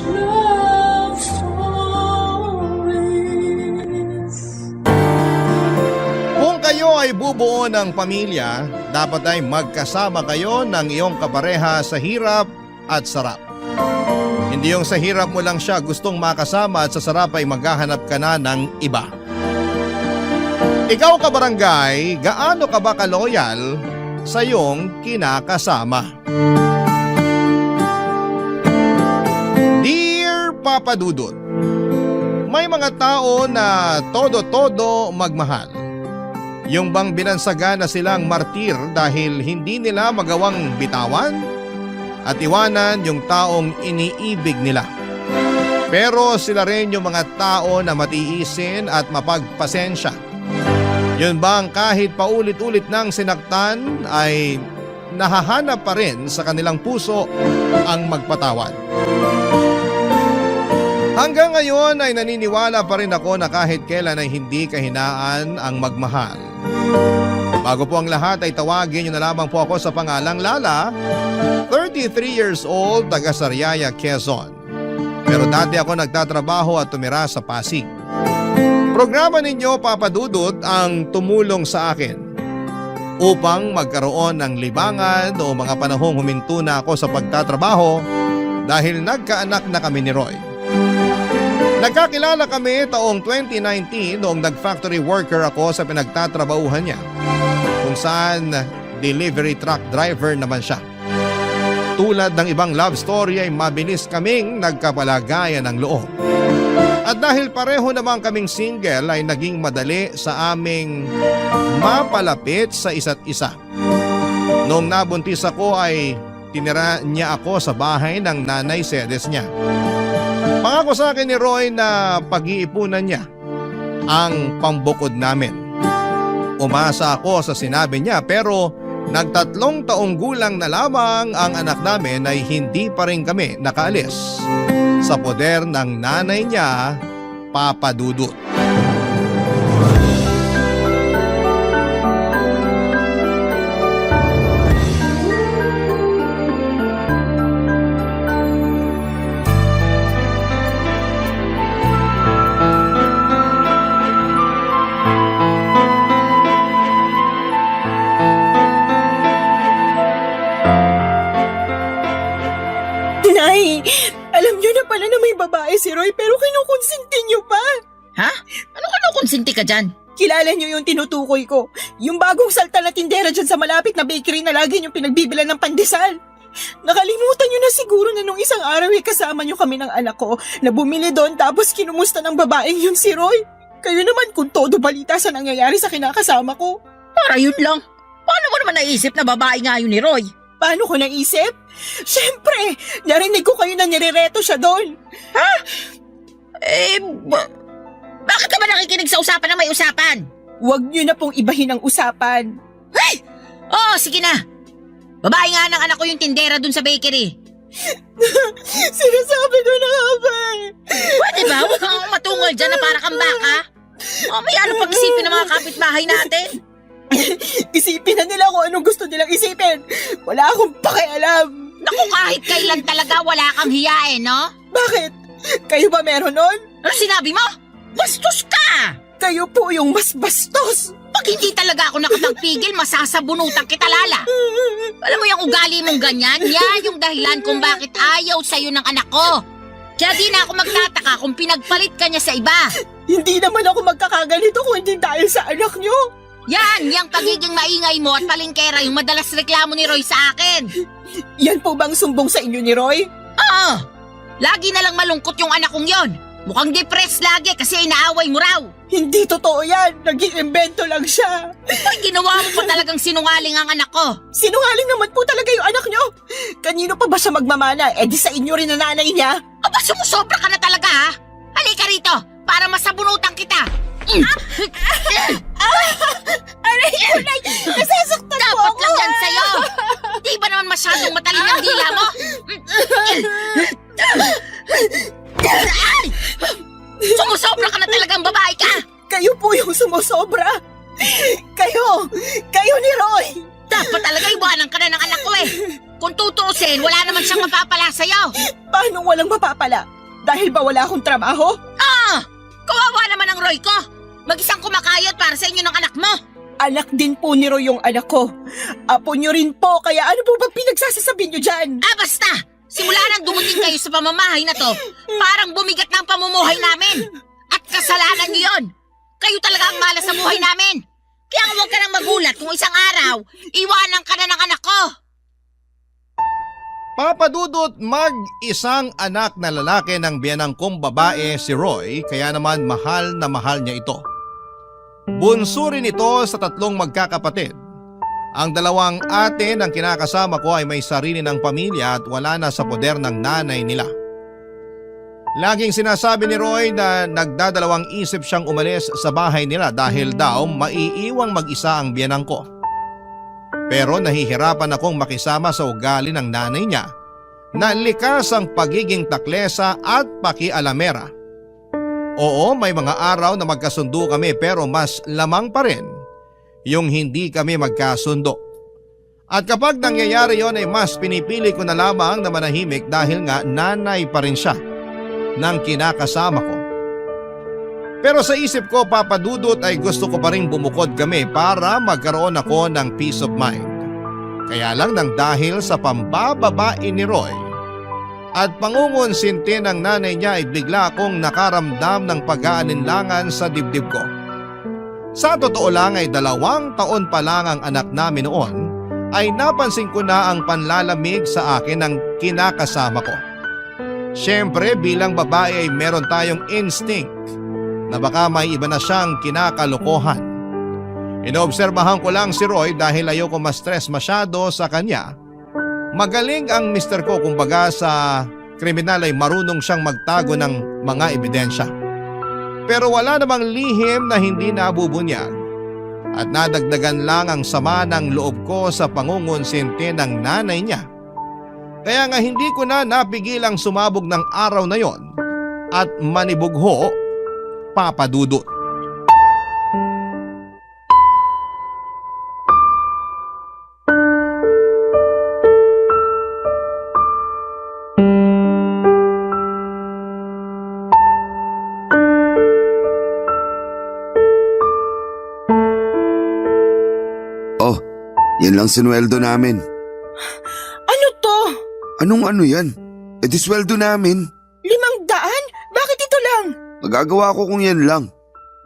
love stories. Kung kayo ay bubuo ng pamilya, dapat ay magkasama kayo ng iyong kapareha sa hirap at sarap. Hindi yung sa hirap mo lang siya gustong makasama at sa sarap ay maghahanap ka na ng iba. Ikaw kabarangay, gaano ka ba kaloyal sa iyong kinakasama? Dear Papa Dudut, may mga tao na todo-todo magmahal. Yung bang binansaga na silang martir dahil hindi nila magawang bitawan at iwanan yung taong iniibig nila. Pero sila rin yung mga tao na matiisin at mapagpasensya. Yun bang kahit paulit-ulit nang sinaktan ay nahahanap pa rin sa kanilang puso ang magpatawad. Hanggang ngayon ay naniniwala pa rin ako na kahit kailan ay hindi kahinaan ang magmahal. Bago po ang lahat ay tawagin niyo na lamang po ako sa pangalang Lala, 33 years old, taga Sariaya, Quezon. Pero dati ako nagtatrabaho at tumira sa Pasig. Programa ninyo, Papa Dudut, ang tumulong sa akin upang magkaroon ng libangan o mga panahong huminto na ako sa pagtatrabaho dahil nagkaanak na kami ni Roy. Nagkakilala kami taong 2019 noong nag-factory worker ako sa pinagtatrabahuhan niya, kung saan delivery truck driver naman siya. Tulad ng ibang love story ay mabilis kaming nagkapalagayan ng loob. At dahil pareho naman kaming single ay naging madali sa aming mapalapit sa isa't isa. Noong nabuntis ako ay tinira niya ako sa bahay ng nanay sedes niya. Pangako sa akin ni Roy na pag-iipunan niya ang pambukod namin. Umasa ako sa sinabi niya pero nagtatlong taong gulang na lamang ang anak namin ay hindi pa rin kami nakaalis sa poder ng nanay niya, Papa Dudut. Nay, alam niyo na pala na may babae si Roy pero kinukonsinti niyo pa. Ha? Ano ka nakonsinti ka dyan? Kilala niyo yung tinutukoy ko. Yung bagong salta na tindera dyan sa malapit na bakery na lagi niyong pinagbibilan ng pandesal. Nakalimutan niyo na siguro na nung isang araw ay kasama niyo kami ng anak ko na bumili doon tapos kinumusta ng babaeng yun si Roy. Kayo naman kung todo balita sa nangyayari sa kinakasama ko. Para yun lang. Paano mo naman naisip na babae nga yun ni Roy? Paano ko naisip? Siyempre, narinig ko kayo na nirereto siya doon. Ha? Bakit ka ba nakikinig sa usapan na may usapan? Huwag niyo na pong ibahin ang usapan. Ay! Oo, sige na. Babae nga ng anak ko yung tindera dun sa bakery. Sinasabi ko na nga ba? Pwede ba? Huwag kang matungol dyan na para kang baka. O may ano pag-isipin ng mga kapitbahay natin? Isipin na nila kung anong gusto nilang isipin. Wala akong pakialam. Naku, kahit kailan talaga wala kang hiyain, no? Bakit? Kayo ba meron nun? Ano sinabi mo? Bastos ka! Kayo po yung mas bastos. Pag hindi talaga ako nakapagpigil, masasabunutan kita, Lala. Alam mo yung ugali mong ganyan? Yan yung dahilan kung bakit ayaw sa'yo ng anak ko. Kaya di na ako magtataka kung pinagpalit ka niya sa iba. Hindi naman ako magkakaganito kung hindi dahil sa anak nyo. Yan, yung pagiging maingay mo at palingkera yung madalas reklamo ni Roy sa akin. Yan po bang sumbong sa inyo ni Roy? Oo, lagi na lang malungkot yung anak kong yon. Mukhang depressed lagi kasi inaaway mo raw. Hindi totoo yan. Nag-iimbento lang siya. Ay, ginawa mo pa talagang sinungaling ang anak ko. Sinungaling naman po talaga yung anak nyo. Kanino pa ba siya magmamana? Eh di sa inyo rin na nanay niya. Aba, sumusobra ka na talaga ha? Halika rito para masabunutan kita. Aray ko na, nasasaktan po Dapat ako. lang yan sa'yo. Di ba naman masyadong matalin ang dila mo? Ay! Sumusobra ka na talagang babae ka. Kayo po yung sumusobra. Kayo ni Roy. Dapat talaga iwanan ka na ng anak ko eh. Kung tutuusin, wala naman siyang mapapala sa'yo. Paano walang mapapala? Dahil ba wala akong trabaho? Kawawa naman ang Roy ko. Mag-isang kumakayod para sa inyo ng anak mo. Anak din po ni Roy yung anak ko. Apo niyo rin po, kaya ano po ba pinagsasasabi niyo dyan? Basta! Simula nang dumating kayo sa pamamahay na to, parang bumigat na ang pamumuhay namin. At kasalanan niyo yun. Kayo talaga ang malas sa buhay namin. Kaya huwag ka nang magulat kung isang araw, iwanan ka na ng anak ko. Papa Dudut, mag-isang anak na lalaki ng biyanang kong babae si Roy, kaya naman mahal na mahal niya ito. Bunso rin ito sa 3 magkakapatid. Ang 2 ate ng kinakasama ko ay may sarili ng pamilya at wala na sa poder ng nanay nila. Laging sinasabi ni Roy na nagdadalawang isip siyang umalis sa bahay nila dahil daw maiiwang mag-isa ang biyanang ko. Pero nahihirapan akong makisama sa ugali ng nanay niya na likas ang pagiging taklesa at pakialamera. Oo, may mga araw na magkasundo kami pero mas lamang pa rin yung hindi kami magkasundo. At kapag nangyayari yon ay mas pinipili ko na lamang na manahimik dahil nga nanay pa rin siya ng kinakasama ko. Pero sa isip ko, Papa Dudut, ay gusto ko pa rin bumukod kami para magkaroon ako ng peace of mind. Kaya lang nang dahil sa pambababae ni Roy at pangungonsinti ng nanay niya ay bigla akong nakaramdam ng pag-aalinlangan sa dibdib ko. Sa totoo lang ay 2 taon pa lang ang anak namin noon ay napansin ko na ang panlalamig sa akin ng kinakasama ko. Siyempre bilang babae ay meron tayong instinct na baka may iba na siyang kinakalokohan. Inoobserbahan ko lang si Roy dahil ayoko ma-stress masyado sa kanya. Magaling ang mister ko, kumbaga sa kriminal ay marunong siyang magtago ng mga ebidensya. Pero wala namang lihim na hindi nabubunyag at nadagdagan lang ang sama ng loob ko sa pangungonsinti ng nanay niya. Kaya nga hindi ko na napigilang sumabog ng araw na yon at manibugho, Papa Dudut. Oh, yan lang sinweldo namin. Ano to? Anong ano yan? E di sweldo namin. 500? Bakit ito lang? Magagawa ko kung yan lang.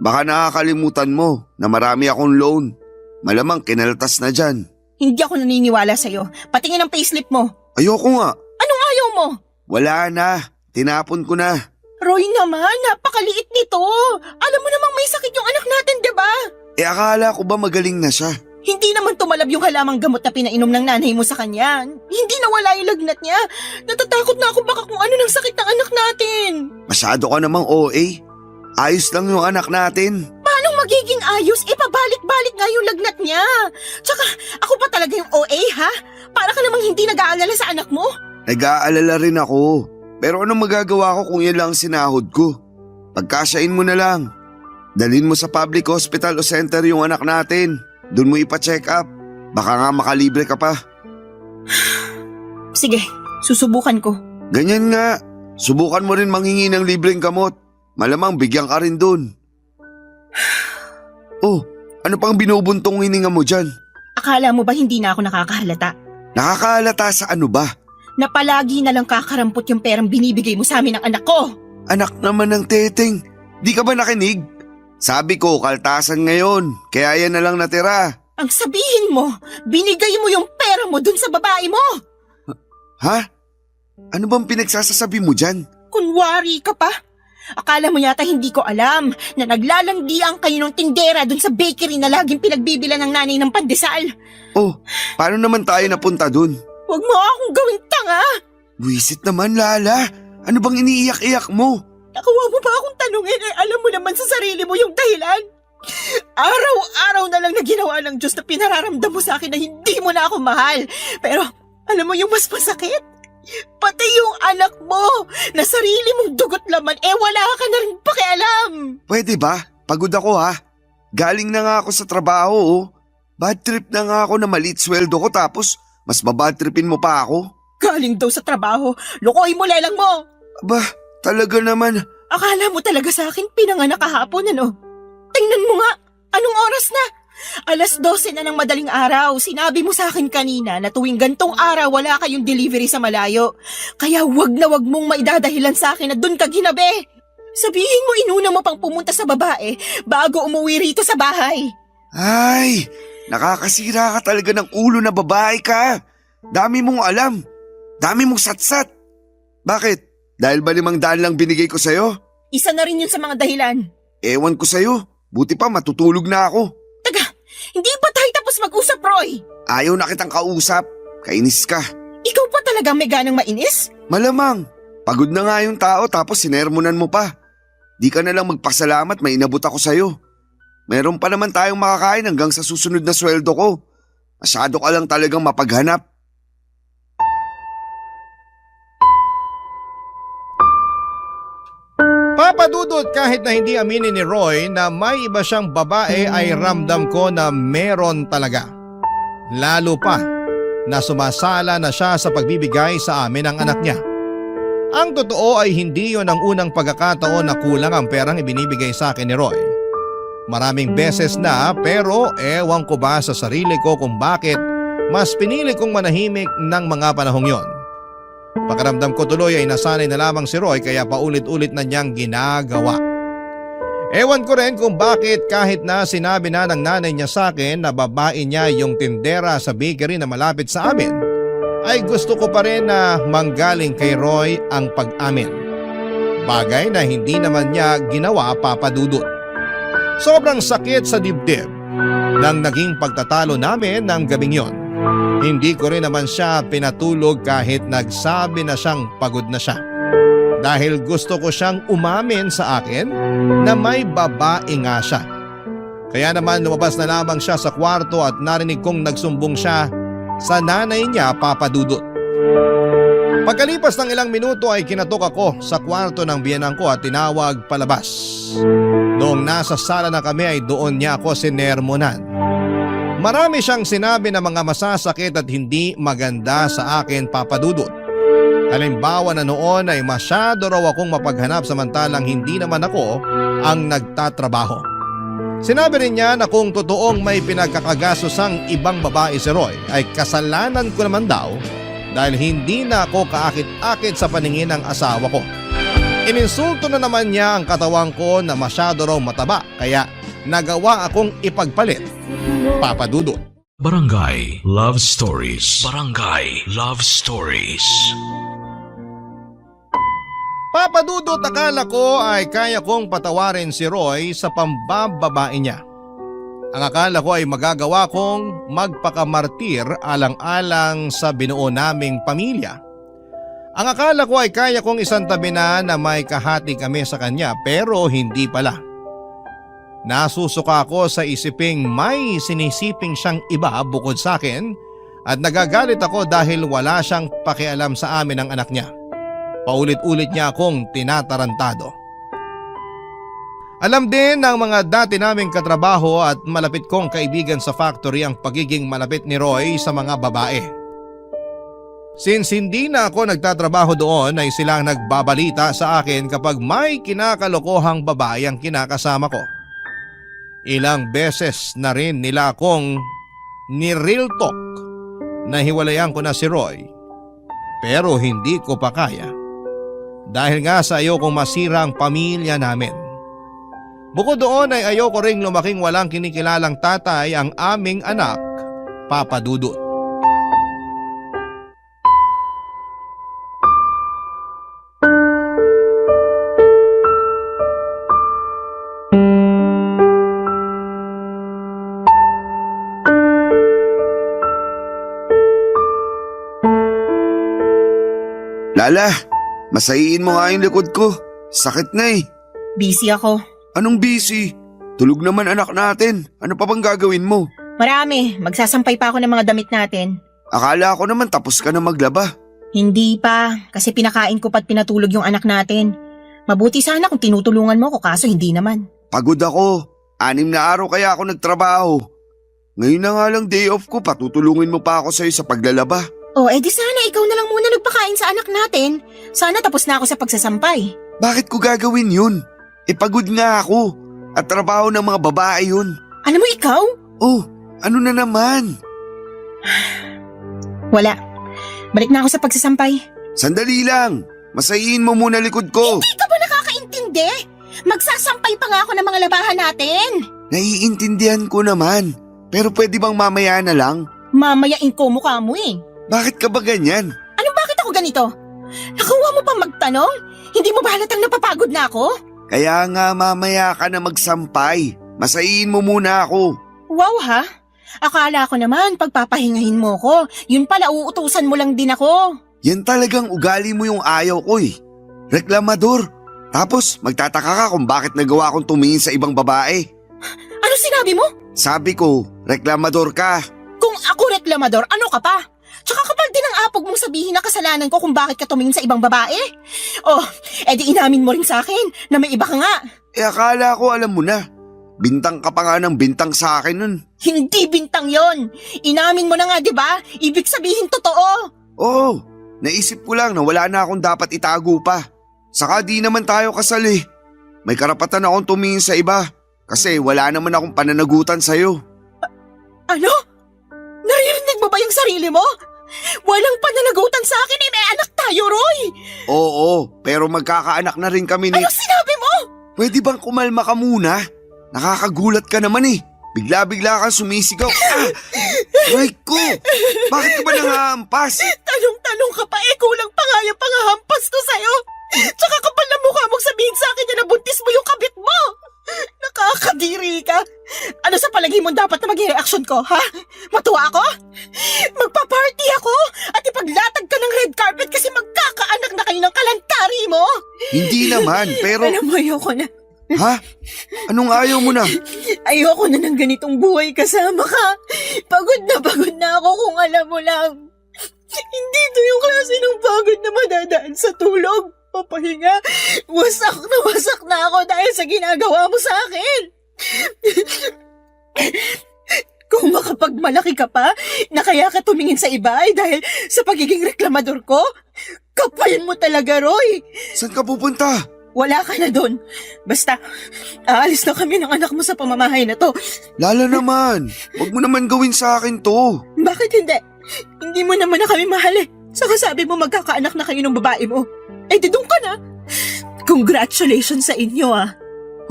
Baka nakakalimutan mo na marami akong loan. Malamang kinaltas na dyan. Hindi ako naniniwala sa'yo. Patingin ang payslip mo. Ayoko nga. Anong ayaw mo? Wala na. Tinapon ko na. Roy naman, napakaliit nito. Alam mo namang may sakit yung anak natin, diba? E akala ko ba magaling na siya? Hindi naman tumalab yung halamang gamot na pinainom ng nanay mo sa kanya. Hindi nawala yung lagnat niya. Natatakot na ako baka kung ano ng sakit ng anak natin. Masyado ka namang OA. Ayos lang yung anak natin. Paano magiging ayos? Pabalik-balik nga yung lagnat niya. Tsaka ako pa talaga yung OA, ha? Para ka namang hindi nag-aalala sa anak mo. Nag-aalala rin ako. Pero anong magagawa ko kung yan lang ang sinahod ko? Pagkasyain mo na lang. Dalhin mo sa public hospital o center yung anak natin. Doon mo ipa-check up. Baka nga makalibre ka pa. Sige, susubukan ko. Ganyan nga. Subukan mo rin manghingi ng libreng gamot. Malamang bigyan ka rin doon. Oh, ano pang binubuntong hininga mo dyan? Akala mo ba hindi na ako nakakahalata? Nakakahalata sa ano ba? Na palagi na lang kakarampot yung perang binibigay mo sa amin ng anak ko. Anak naman ng teteng. Di ka ba nakinig? Sabi ko, kaltasan ngayon. Kaya yan na lang natira. Ang sabihin mo, binigay mo yung pera mo dun sa babae mo. Ha? Ano bang pinagsasasabi mo dyan? Kunwari ka pa. Akala mo yata hindi ko alam na naglalangdian kayo ng tindera dun sa bakery na laging pinagbibila ng nanay ng pandesal. Oh, paano naman tayo napunta dun? Huwag mo akong gawing tanga. Buwisit naman, Lala. Ano bang iniiyak-iyak mo? Nakuha mo ba akong tanungin alam mo naman sa sarili mo yung dahilan? Araw-araw na lang na ginawa ng Diyos na pinararamdam mo sa akin na hindi mo na ako mahal. Pero alam mo yung mas masakit? Pati yung anak mo na sarili mong dugot laman wala ka na rin pakialam. Pwede ba? Pagod ako ha. Galing na nga ako sa trabaho. Bad trip na nga ako na maliit sweldo ko tapos Mas babadtripin mo pa ako? Galing daw sa trabaho. Lukoy mo, lelang mo. Aba, talaga naman. Akala mo talaga sa akin pinanganak kahapon, ano? Tingnan mo nga. Anong oras na? 12:00 na ng madaling araw. Sinabi mo sa akin kanina na tuwing gantong araw wala kayong delivery sa malayo. Kaya wag na wag mong maidadahilan sa akin na dun ka ginabi. Sabihin mo inuna mo pang pumunta sa babae bago umuwi rito sa bahay. Ay, nakakasira ka talaga ng ulo na babae ka. Dami mong alam. Dami mong satsat. Bakit? Dahil ba 500 lang binigay ko sa'yo? Isa na rin yun sa mga dahilan. Ewan ko sa'yo. Buti pa matutulog na ako. Taga, hindi pa tayo tapos mag-usap, Roy. Ayaw na kitang kausap. Kainis ka. Ikaw pa talaga may ganang mainis? Malamang. Pagod na nga yung tao tapos sinermonan mo pa. Di ka na lang magpasalamat, may inabot ako sa'yo. Meron pa naman tayong makakain hanggang sa susunod na sweldo ko. Masyado ka lang talagang mapaghanap. Papadudot, kahit na hindi aminin ni Roy na may iba siyang babae ay ramdam ko na meron talaga. Lalo pa na sumasala na siya sa pagbibigay sa amin ng anak niya. Ang totoo ay hindi yon ang unang pagkakataon na kulang ang perang ibinibigay sa akin ni Roy. Maraming beses na, pero ewan ko ba sa sarili ko kung bakit mas pinili kong manahimik ng mga panahong yon. Pakiramdam ko tuloy ay nasanay na lamang si Roy kaya paulit-ulit na niyang ginagawa. Ewan ko rin kung bakit kahit na sinabi na ng nanay niya sa akin na babae niya yung tindera sa bakery na malapit sa amin, ay gusto ko pa rin na manggaling kay Roy ang pag-amin. Bagay na hindi naman niya ginawa, Papadudot. Sobrang sakit sa dibdib nang naging pagtatalo namin ng gabing yon. Hindi ko rin naman siya pinatulog kahit nagsabi na siyang pagod na siya. Dahil gusto ko siyang umamin sa akin na may babae nga siya. Kaya naman lumabas na lamang siya sa kwarto at narinig kong nagsumbong siya sa nanay niya, Papadudot. Pagkalipas ng ilang minuto ay kinatok ako sa kwarto ng biyenan ko at tinawag palabas. Noong nasa sala na kami ay doon niya ako sinermonan. Marami siyang sinabi na mga masasakit at hindi maganda sa akin, Papadudot. Halimbawa na noon ay masyado raw akong mapaghanap samantalang hindi naman ako ang nagtatrabaho. Sinabi rin niya na kung totoong may pinagkakagasosang ibang babae si Roy ay kasalanan ko naman daw dahil hindi na ako kaakit-akit sa paningin ng asawa ko. Ininsulto na naman niya ang katawan ko na masyado raw mataba kaya nagawa akong ipagpalit, Papadudot. Barangay Love Stories. Barangay Love Stories. Papadudot, akala ko ay kaya kong patawarin si Roy sa pambababae niya. Ang akala ko ay magagawa kong magpakamartir alang-alang sa binuo naming pamilya. Ang akala ko ay kaya kong isantabi na may kahati kami sa kanya pero hindi pala. Nasusuka ako sa isiping may sinisiping siyang iba bukod sa akin at nagagalit ako dahil wala siyang pakialam sa amin ng anak niya. Paulit-ulit niya akong tinatarantado. Alam din ng mga dati naming katrabaho at malapit kong kaibigan sa factory ang pagiging malapit ni Roy sa mga babae. Since hindi na ako nagtatrabaho doon ay silang nagbabalita sa akin kapag may kinakalokohang babae ang kinakasama ko. Ilang beses na rin nila akong ni-real talk na hiwalayan ko na si Roy pero hindi ko pa kaya dahil nga sa ayokong masira ang pamilya namin. Bukod doon ay ayoko ring lumaking walang kinikilalang tatay ang aming anak, Papadudot. Lala, masayiin mo nga yung likod ko. Sakit na eh. Busy ako. Anong busy? Tulog naman anak natin. Ano pa bang gagawin mo? Marami. Magsasampay pa ako ng mga damit natin. Akala ko naman tapos ka na maglaba. Hindi pa. Kasi pinakain ko pa't pinatulog yung anak natin. Mabuti sana kung tinutulungan mo ko kaso hindi naman. Pagod ako. 6 na araw kaya ako nagtrabaho. Ngayon na nga lang day off ko, patutulungin mo pa ako sa'yo sa paglalaba. Oh, edi sana ikaw na lang muna nagpakain sa anak natin. Sana tapos na ako sa pagsasampay. Bakit ko gagawin yun? Pagod nga ako. At trabaho ng mga babae yun. Alam mo ikaw? Oh, ano na naman? Wala. Balik na ako sa pagsasampay. Sandali lang. Masayin mo muna likod ko. Hindi ka ba nakakaintindi? Magsasampay pa nga ako ng mga labahan natin. Naiintindihan ko naman. Pero pwede bang mamaya na lang? Mamayain ko mukha mo eh. Bakit ka ba ganyan? Anong bakit ako ganito? Nakuha mo pa magtanong? Hindi mo ba halatang napapagod na ako? Kaya nga mamaya ka na magsampay. Masayin mo muna ako. Wow ha? Akala ko naman pagpapahingahin mo ko. Yun pala uutusan mo lang din ako. Yan talagang ugali mo yung ayaw ko eh. Reklamador. Tapos magtataka ka kung bakit nagawa kong tumingin sa ibang babae. Ano sinabi mo? Sabi ko, reklamador ka. Kung ako reklamador, ano ka pa? Tsaka kapal din ang apog mong sabihin na kasalanan ko kung bakit ka tumingin sa ibang babae. Oh, edi inamin mo rin sa akin na may iba ka nga. Akala ko alam mo na. Bintang ka pa nga ng bintang sa akin nun. Hindi bintang yon. Inamin mo na nga, di ba? Ibig sabihin totoo. Oo, naisip ko lang na wala na akong dapat itago pa. Saka di naman tayo kasal eh. May karapatan akong tumingin sa iba. Kasi wala naman akong pananagutan sa'yo. Ano? Naririnig mo ba yung sarili mo? Walang pananagutan sa akin eh, may anak tayo, Roy! Oo, pero magkakaanak na rin kami ni... Ano sinabi mo? Pwede bang kumalma ka muna? Nakakagulat ka naman eh. Bigla-bigla kang sumisigaw. Ah! Ay ko! Bakit ka ba nangahampas? Tanong-tanong ka pa eh, kulang pa nga yung pangahampas ko sa'yo. Tsaka kapal na mukha mong sabihin sa akin na nabuntis mo yung kabit mo. Nakakadiri ka. Ano sa palagay mo dapat na maging reaksyon ko, ha? Matuwa ako? Magpa-party ako at ipaglatag ka ng red carpet kasi magkakaanak na kayo ng kalantari mo? Hindi naman, pero... Alam mo, ayoko na. Ha? Anong ayaw mo na? Ayoko na ng ganitong buhay kasama ka. Pagod na ako kung alam mo lang. Hindi ito yung klase ng pagod na madadaan sa tulog. Papahinga, wasak na ako dahil sa ginagawa mo sa akin. Kung makapagmalaki ka pa, na kaya ka tumingin sa iba ay dahil sa pagiging reklamador ko, kapal mo talaga, Roy. Saan ka pupunta? Wala ka na doon. Basta, aalis na kami ng anak mo sa pamamahay na to. Lala naman, huwag mo naman gawin sa akin to. Bakit hindi? Hindi mo naman na kami mahal eh. Saka sabi mo magkakaanak na kayo ng babae mo. Eh di doon ka na. Congratulations sa inyo ah.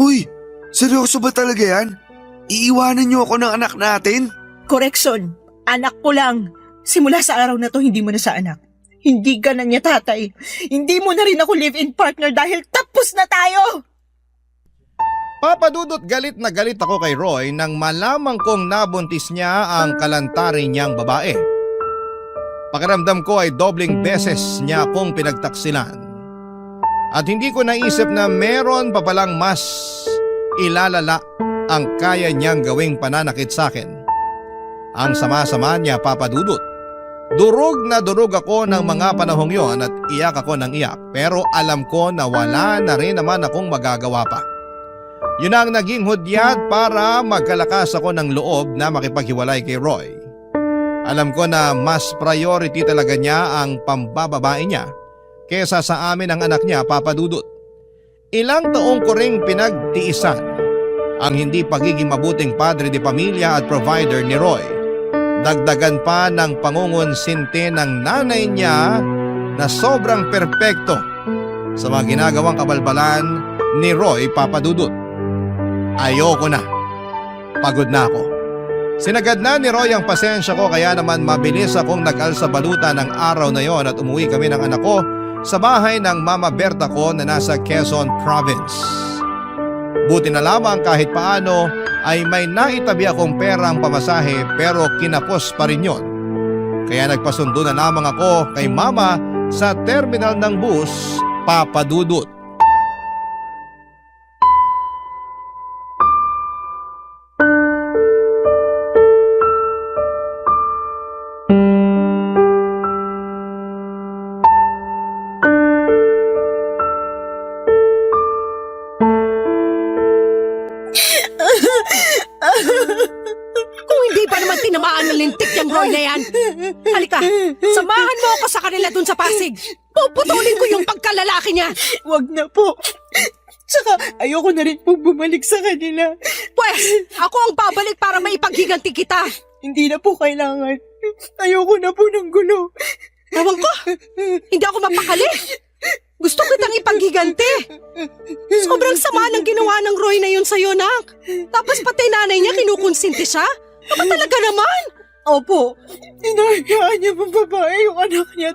Uy, seryoso ba talaga yan? Iiwanan niyo ako ng anak natin? Correction, anak ko lang. Simula sa araw na to, hindi mo na sa anak. Hindi ka na niya tatay. Hindi mo na rin ako live-in partner dahil tapos na tayo. Papadudot galit na galit ako kay Roy nang malamang kong nabuntis niya ang kalantari niyang babae. Pakiramdam ko ay dobling beses niya akong pinagtaksilan. At hindi ko naisip na meron pa palang mas ilalala ang kaya niyang gawing pananakit sa akin. Ang sama-sama niya, Papadudot. Durog na durog ako ng mga panahong yon at iyak ako ng iyak, pero alam ko na wala na rin naman akong magagawa pa. Yun ang naging hudyat para magkalakas ako ng loob na makipaghiwalay kay Roy. Alam ko na mas priority talaga niya ang pambababae niya kesa sa amin ang anak niya, Papadudot. Ilang taong ko ring pinagtiisan ang hindi pagiging mabuting padre de pamilya at provider ni Roy. Dagdagan pa ng pangungonsinti ng nanay niya na sobrang perpekto sa mga ginagawang kabalbalan ni Roy, Papadudot. Ayoko na. Pagod na ako. Sinagad na ni Roy ang pasensya ko kaya naman mabilis akong nag-alsa baluta ng araw na yon at umuwi kami ng anak ko sa bahay ng Mama Berta ko na nasa Quezon Province. Buti na lamang kahit paano ay may naitabi akong perang pamasahe pero kinapos pa rin yon. Kaya nagpasundo na lamang ako kay Mama sa terminal ng bus, Papadudot. Kung hindi pa tinamaan ng lintik yung Roy na yan. Halika, samahan mo ako sa kanila dun sa Pasig. Puputulin ko yung pagkalalaki niya. Wag na po. Saka ayoko na rin pong bumalik sa kanila. Pwes, ako ang babalik para maipaghiganti kita. Hindi na po kailangan. Ayoko na po ng gulo. Ewan ko, hindi ako mapakali. Gusto kitang ipaghiganti. Sobrang sama ng ginawa ng Roy na yun sa'yo, nak. Tapos pati nanay niya kinukonsinti siya. Ano talaga naman? Opo, inahayaan niya ng babae yung anak niya.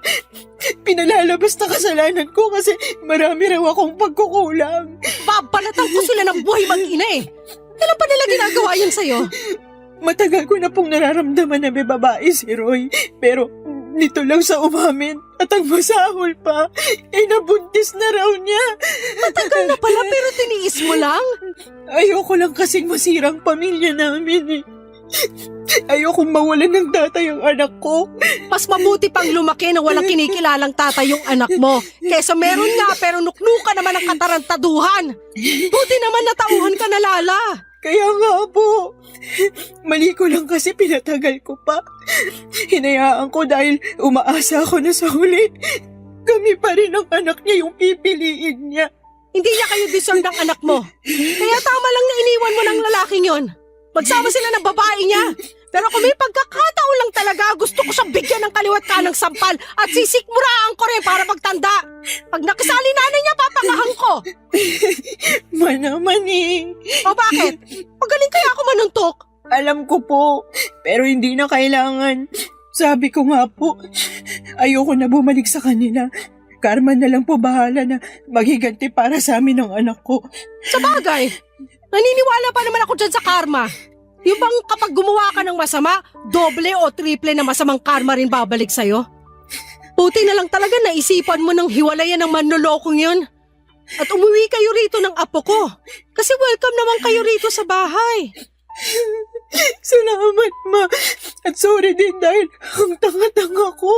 Pinalalabas na kasalanan ko kasi marami raw akong pagkukulang. Babalatan ko sila ng buhay mag-ina eh. Kailan pa nila ginagawa yun sa'yo? Matagal ko na pong nararamdaman na may babae si Roy. Pero nito lang sa umamin at ang masahol pa, nabuntis na raw niya. Matagal na pala pero tiniis mo lang. Ayoko lang kasing masirang pamilya namin eh. Ayokong mawalan ng tatay ang anak ko. Mas mabuti pang lumaki na walang kinikilalang tatay yung anak mo. Kesa meron nga pero nuknuka naman ang katarantaduhan. Buti naman natauhan ka na, Lala. Kaya nga po, mali ko lang kasi pinatagal ko pa. Hinayaan ko dahil umaasa ako na sa huli. Kami pa rin ang anak niya yung pipiliin niya. Hindi niya kayo deserve ng anak mo. Kaya tama lang na iniwan mo ng lalaking yon. Magsama sila ng babae niya. Pero kung may pagkakataon lang talaga, gusto ko siyang bigyan ng kaliwat kanang sampal at sisikmuraan ko rin para magtanda. Pag nakisali nanay niya, papakahan ko. Naman eh. O bakit? Magaling kaya ako manuntok? Alam ko po, pero hindi na kailangan. Sabi ko nga po, ayoko na bumalik sa kanila. Karma na lang po bahala na maghiganti para sa amin ng anak ko. Sa bagay, naniniwala pa naman ako dyan sa karma. Yung bang kapag gumawa ka ng masama, doble o triple na masamang karma rin babalik sa'yo? Buti na lang talaga naisipan mo ng hiwalayan ng manlolokong yun. At umuwi kayo rito ng apo ko. Kasi welcome naman kayo rito sa bahay. Salamat, ma. At sorry din dahil ang tanga-tanga ko.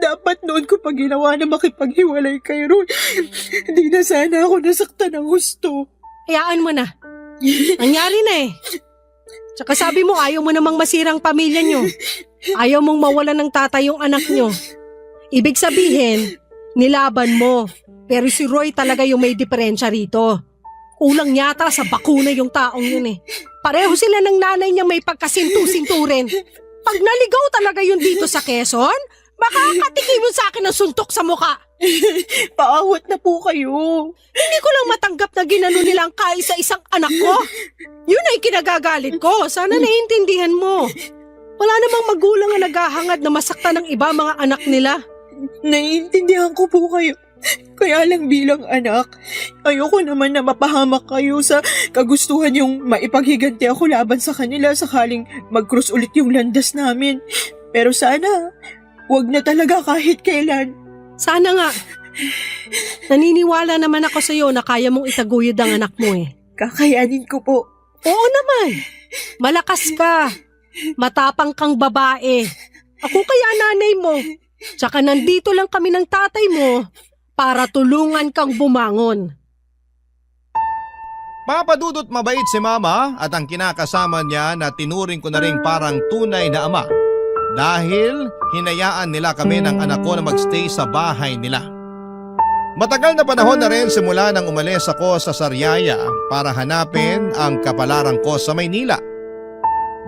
Dapat noon ko pa ginawa na makipaghiwalay kay Roy. Hindi na sana ako nasaktan ng gusto. Hayaan mo na. Nangyari na eh. Tsaka sabi mo ayaw mo namang masirang pamilya nyo. Ayaw mong mawalan ng tatay yung anak nyo. Ibig sabihin, nilaban mo. Pero si Roy talaga yung may diferensya rito. Kulang yata sa bakuna yung taong yun eh. Pareho sila ng nanay niya may pagkasintu-sinturin. Pag naligaw talaga yun dito sa Quezon, makakatikim mo sa akin ng suntok sa muka. Paawat na po kayo. Hindi ko lang matanggap na ginano nilang kaisa-isang anak ko. Yun ay kinagagalit ko. Sana naiintindihan mo. Wala namang magulang na naghahangad na masaktan ng iba mga anak nila. Naiintindihan ko po kayo. Kaya lang bilang anak, ayoko naman na mapahamak kayo sa kagustuhan yung maipaghiganti ako laban sa kanila sakaling mag-cross ulit yung landas namin. Pero sana, wag na talaga kahit kailan. Sana nga. Naniniwala naman ako sa iyo na kaya mong itaguyod ang anak mo eh. Kakayanin ko po. Oo naman. Malakas ka. Matapang kang babae. Ako kaya nanay mo. Tsaka nandito lang kami ng tatay mo para tulungan kang bumangon. Papadudot mabait si Mama at ang kinakasama niya na tinuring ko na rin parang tunay na ama. Dahil hinayaan nila kami ng anak ko na magstay sa bahay nila. Matagal na panahon na rin simula nang umalis ako sa Sariaya para hanapin ang kapalaran ko sa Maynila.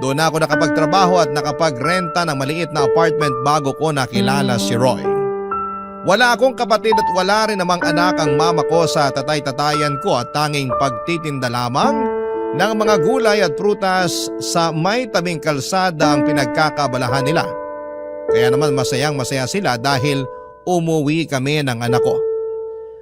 Doon ako nakapagtrabaho at nakapagrenta ng maliit na apartment bago ko nakilala si Roy. Wala akong kapatid at wala rin namang anak ang mama ko sa tatay-tatayan ko at tanging pagtitinda lamang ng mga gulay at prutas sa may tabing kalsada ang pinagkakabalahan nila. Kaya naman masayang-masaya sila dahil umuwi kami ng anak ko.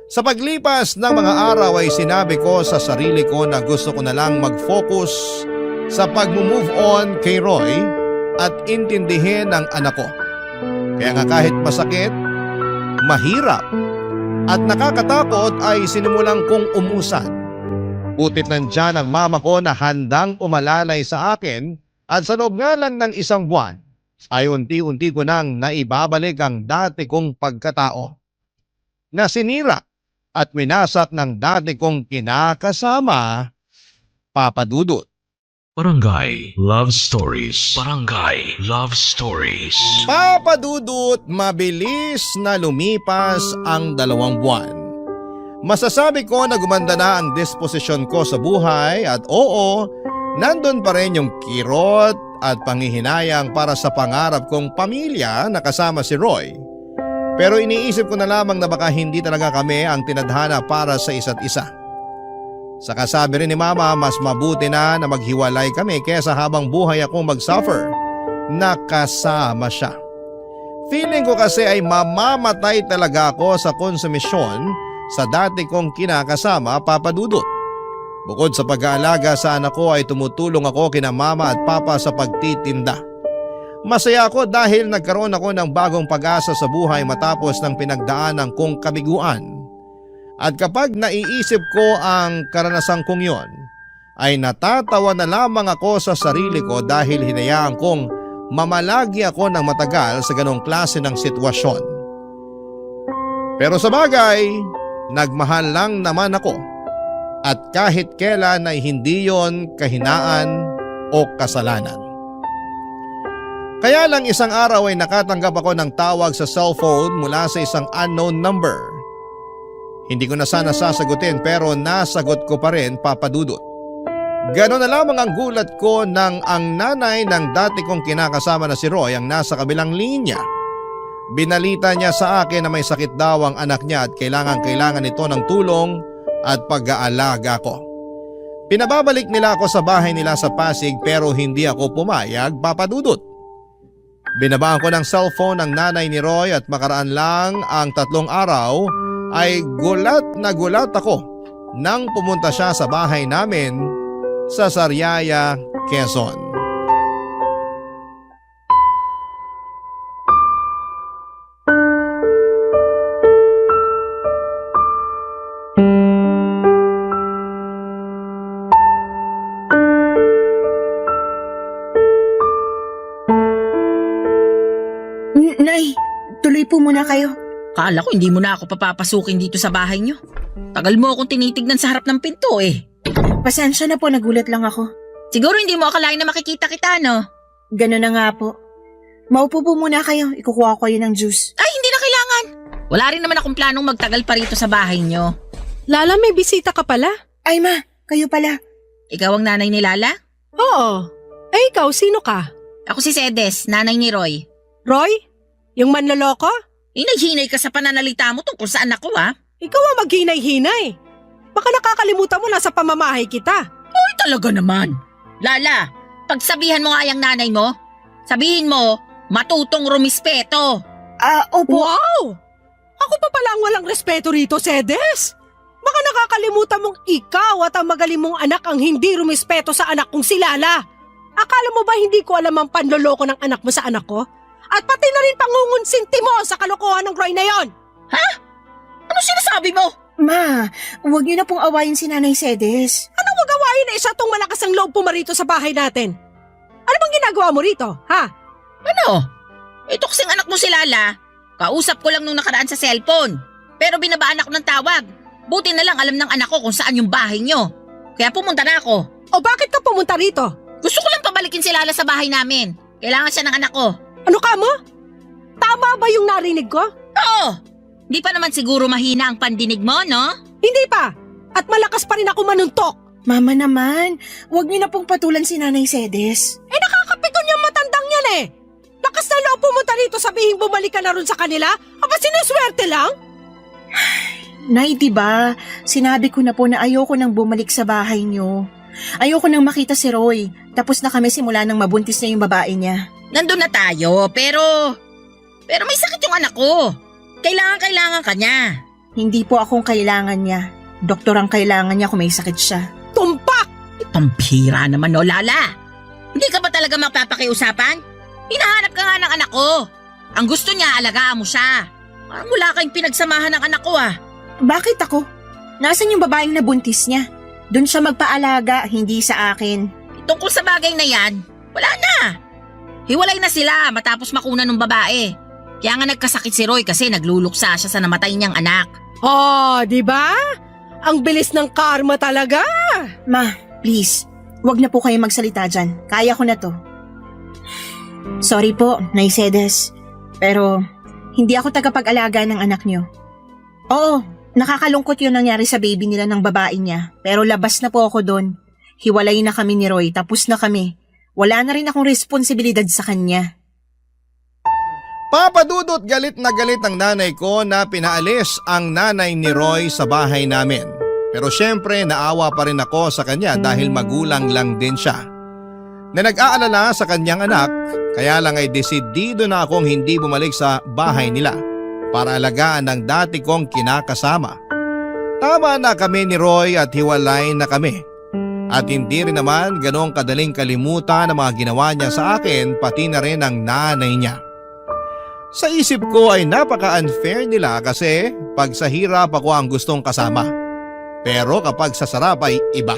Sa paglipas ng mga araw ay sinabi ko sa sarili ko na gusto ko na lang mag-focus sa pag-move on kay Roy at intindihin ang anak ko. Kaya nga kahit masakit, mahirap at nakakatakot ay sinimulang kong umusan. Butit nandyan ang mama ko na handang umalalay sa akin at sa loob nga lang ng isang buwan ay unti-unti ko nang naibabalik ang dati kong pagkatao na sinira at winasak ng dati kong kinakasama, Papa Dudut. Barangay Love Stories. Barangay Love Stories. Papadudot, mabilis na lumipas ang 2 buwan. Masasabi ko na gumanda na ang disposisyon ko sa buhay at oo, nandun pa rin yung kirot at panghihinayang para sa pangarap kong pamilya na kasama si Roy. Pero iniisip ko na lamang na baka hindi talaga kami ang tinadhana para sa isa't isa. Sa kasabi rin ni Mama, mas mabuti na maghiwalay kami kesa habang buhay akong mag-suffer na kasama siya. Feeling ko kasi ay mamamatay talaga ako sa konsumisyon sa dati kong kinakasama, Papa Dudut. Bukod sa pag-aalaga sa anak ko ay tumutulong ako kina Mama at Papa sa pagtitinda. Masaya ako dahil nagkaroon ako ng bagong pag-asa sa buhay matapos ng pinagdaanan kong kabiguan. At kapag naiisip ko ang karanasan kong yon, ay natatawa na lamang ako sa sarili ko dahil hinayaan kong mamalagi ako ng matagal sa ganong klase ng sitwasyon. Pero sa bagay, nagmahal lang naman ako at kahit kailan ay hindi yon kahinaan o kasalanan. Kaya lang isang araw ay nakatanggap ako ng tawag sa cellphone mula sa isang unknown number. Hindi ko na sana sasagutin pero nasagot ko pa rin, Papa Dudut. Ganon na lamang ang gulat ko nang ang nanay ng dati kong kinakasama na si Roy ang nasa kabilang linya. Binalita niya sa akin na may sakit daw ang anak niya at kailangan ito ng tulong at pag-aalaga ko. Pinababalik nila ako sa bahay nila sa Pasig pero hindi ako pumayag, Papa Dudut. Binabaan ko ng cellphone ang nanay ni Roy at makaraan lang ang 3 araw ay gulat na gulat ako nang pumunta siya sa bahay namin sa Sariaya, Quezon. Nay, tuloy po muna kayo. Kala ko hindi mo na ako papapasukin dito sa bahay niyo. Tagal mo akong tinitignan sa harap ng pinto eh. Pasensya na po, nagulat lang ako. Siguro hindi mo akalain na makikita kita, no? Ganun na nga po. Maupo po muna kayo, ikukuha ko kayo ng juice. Ay, hindi na kailangan. Wala rin naman akong planong magtagal pa rito sa bahay niyo. Lala, may bisita ka pala? Ay ma, kayo pala. Ikaw ang nanay ni Lala? Oo. Eh ikaw, sino ka? Ako si Sedes, nanay ni Roy. Roy? Yung manloloko? Hinay-hinay ka sa pananalita mo tungkol sa anak ko, ha? Ikaw ang maghinay-hinay. Baka nakakalimutan mo nasa pamamahay kita. Ay, talaga naman. Lala, pagsabihan mo nga yung nanay mo, sabihin mo, matutong rumispeto. Opo. Wow! Ako pa pala ang walang respeto rito, Sedes. Baka nakakalimutan mong ikaw at ang magaling mong anak ang hindi rumispeto sa anak kong si Lala. Akala mo ba hindi ko alam ang panloloko ng anak mo sa anak ko? At pati na rin pangungunsinti mo sa kalokohan ng Roy na yon. Ha? Ano sinasabi mo? Ma, huwag niyo na pong awayin si Nanay Sedes. Anong magawain na isa tong malakas ang loob pumarito sa bahay natin? Ano bang ginagawa mo rito, ha? Ano? Ito kasing anak mo si Lala. Kausap ko lang nung nakaraan sa cellphone. Pero binabaan ako ng tawag. Buti na lang alam ng anak ko kung saan yung bahay nyo. Kaya pumunta na ako. O bakit ka pumunta rito? Gusto ko lang pabalikin si Lala sa bahay namin. Kailangan siya ng anak ko. Ano ka mo? Tama ba yung narinig ko? Oo! Di pa naman siguro mahina ang pandinig mo, no? Hindi pa. At malakas pa rin ako manuntok. Mama naman, huwag niyo na pong patulan si Nanay Sedes. Eh nakakapikon yung matandang yan eh. Lakas na loob pumunta rito sabihin bumalik ka na rin sa kanila? Aba sinuswerte lang? Nay, diba? Sinabi ko na po na ayoko nang bumalik sa bahay niyo. Ayoko nang makita si Roy. Tapos na kami simula nang mabuntis niya yung babae niya. Nandun na tayo, pero may sakit yung anak ko. Kailangan ka niya. Hindi po akong kailangan niya. Doktor ang kailangan niya kung may sakit siya. Tumpak! Pampira naman, no, Lala? Hindi ka ba talaga mapapakiusapan? Hinahanap ka nga ng anak ko. Ang gusto niya, alagaan mo siya. Parang wala kayong pinagsamahan ng anak ko, ah. Bakit ako? Nasaan yung babaeng nabuntis niya? Doon siya magpaalaga, hindi sa akin. Tungkol sa bagay na yan, wala na. Hiwalay na sila matapos makuna ng babae. Kaya nga nagkasakit si Roy kasi nagluluksa siya sa namatay niyang anak. Oh, di ba? Ang bilis ng karma talaga. Ma, please. Huwag na po kayo magsalita dyan. Kaya ko na to. Sorry po, Nay Cedes. Pero hindi ako tagapag-alaga ng anak niyo. Oo, nakakalungkot yung nangyari sa baby nila ng babae niya. Pero labas na po ako doon. Hiwalay na kami ni Roy, tapos na kami. Wala na rin akong responsibilidad sa kanya. Papadudot galit na galit ang nanay ko na pinaalis ang nanay ni Roy sa bahay namin. Pero syempre naawa pa rin ako sa kanya dahil magulang lang din siya. Na nag-aalala sa kanyang anak, kaya lang ay desidido na akong hindi bumalik sa bahay nila para alagaan ang dati kong kinakasama. Tama na kami ni Roy at hiwalay na kami. At hindi rin naman ganong kadaling kalimutan ang mga ginawa niya sa akin pati na rin ang nanay niya. Sa isip ko ay napaka-unfair nila kasi pag sa hirap ako ang gustong kasama. Pero kapag sa sarap ay iba.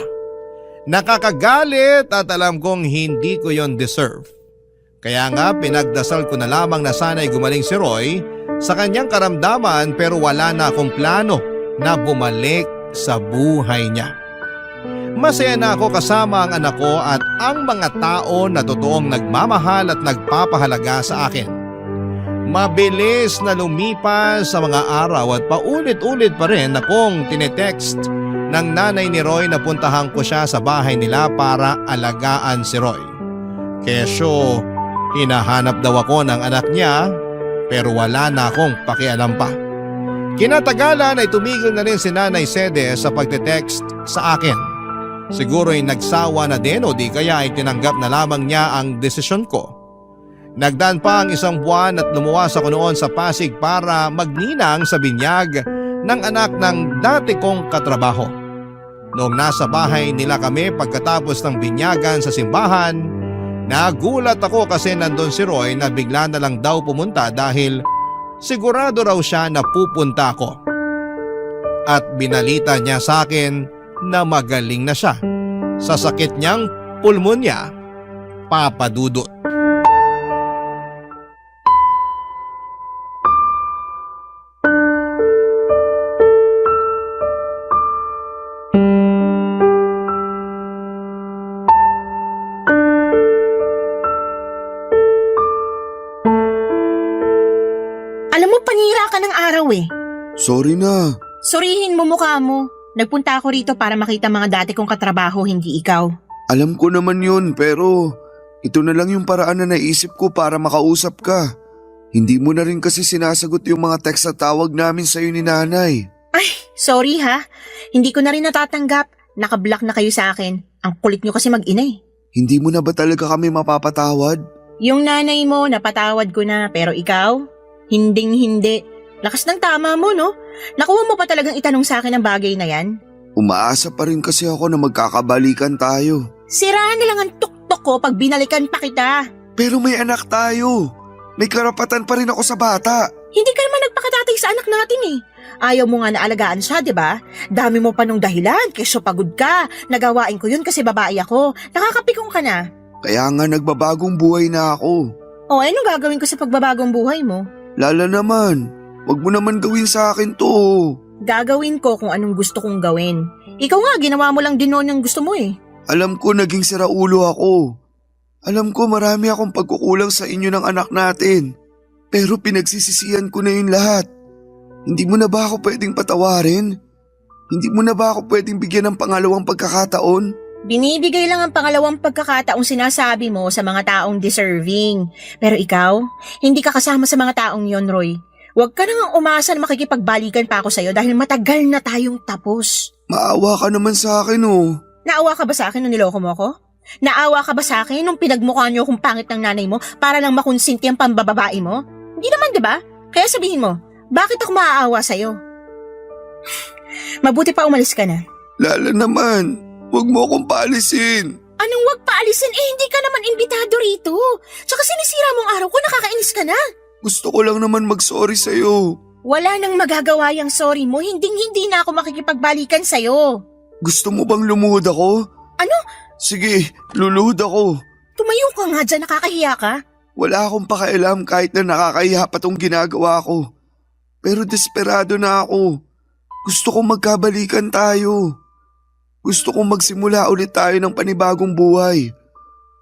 Nakakagalit at alam kong hindi ko yon deserve. Kaya nga pinagdasal ko na lamang na sana'y gumaling si Roy sa kanyang karamdaman pero wala na akong plano na bumalik sa buhay niya. Masaya na ako kasama ang anak ko at ang mga tao na totoong nagmamahal at nagpapahalaga sa akin. Mabilis na lumipas sa mga araw at paulit-ulit pa rin akong tinetext ng nanay ni Roy na puntahan ko siya sa bahay nila para alagaan si Roy. Kesyo, hinahanap daw ako ng anak niya pero wala na akong pakialam pa. Kinatagalan ay tumigil na rin si Nanay Sede sa pagte-text sa akin. Siguro'y nagsawa na din o di kaya ay tinanggap na lamang niya ang desisyon ko. Nagdaan pa ang isang buwan at lumuwas ako noon sa Pasig para magninang sa binyag ng anak ng dati kong katrabaho. Noong nasa bahay nila kami pagkatapos ng binyagan sa simbahan, nagulat ako kasi nandun si Roy na bigla na lang daw pumunta dahil sigurado raw siya na pupunta ako. At binalita niya sa akin na magaling na siya sa sakit niyang pulmonya, papadudot. Alam mo, panira ka ng araw eh. Sorry na. Surihin mo mukha mo. Nagpunta ako rito para makita mga dati kong katrabaho, hindi ikaw. Alam ko naman yun pero ito na lang yung paraan na naisip ko para makausap ka. Hindi mo na rin kasi sinasagot yung mga text at tawag namin sa'yo ni nanay. Ay, sorry ha. Hindi ko na rin natatanggap. Nakablock na kayo sa akin. Ang kulit nyo kasi mag-ina eh. Hindi mo na ba talaga kami mapapatawad? Yung nanay mo, napatawad ko na. Pero ikaw, hinding-hindi. Lakas ng tama mo, no? Nakuha mo pa talagang itanong sa akin ang bagay na yan? Umaasa pa rin kasi ako na magkakabalikan tayo. Siraan na lang ang tuktok ko pag binalikan pa kita. Pero may anak tayo. May karapatan pa rin ako sa bata. Hindi ka naman nagpakatatay sa anak natin eh. Ayaw mo nga na alagaan siya, di ba? Dami mo pa nung dahilan, kesyo pagod ka. Nagawain ko yun kasi babae ako. Nakakapikong ka na. Kaya nga nagbabagong buhay na ako. O, anong gagawin ko sa pagbabagong buhay mo? Lala naman, wag mo naman gawin sa akin to. Gagawin ko kung anong gusto kong gawin. Ikaw nga, ginawa mo lang din noon yung gusto mo eh. Alam ko naging siraulo ako. Alam ko marami akong pagkukulang sa inyo ng anak natin. Pero pinagsisisihan ko na yun lahat. Hindi mo na ba ako pwedeng patawarin? Hindi mo na ba ako pwedeng bigyan ng pangalawang pagkakataon? Binibigay lang ang pangalawang pagkakataong sinasabi mo sa mga taong deserving. Pero ikaw, hindi ka kasama sa mga taong yon, Roy. Huwag ka nang umasa na makikipagbalikan pa ako sa'yo dahil matagal na tayong tapos. Maawa ka naman sa akin oh. Naawa ka ba sa akin nung niloko mo ako? Naawa ka ba sa akin nung pinagmukha niyo akong pangit ng nanay mo para lang makonsinti ang pambababae mo? Hindi naman, di ba? Kaya sabihin mo, bakit ako maaawa sa'yo? Mabuti pa umalis ka na. Lala naman, huwag mo akong paalisin. Anong wag paalisin? Hindi ka naman imbitado rito. Tsaka sinisira mong araw ko, nakakainis ka na. Gusto ko lang naman mag-sorry sa'yo. Wala nang magagawa yung sorry mo, hindi na ako makikipagbalikan sa'yo. Gusto mo bang lumuhod ako? Ano? Sige, luluhod ako. Tumayo ka nga dyan, nakakahiya ka. Wala akong pakialam kahit na nakakahiya pa tong ginagawa ko. Pero desperado na ako. Gusto kong magkabalikan tayo. Gusto kong magsimula ulit tayo ng panibagong buhay.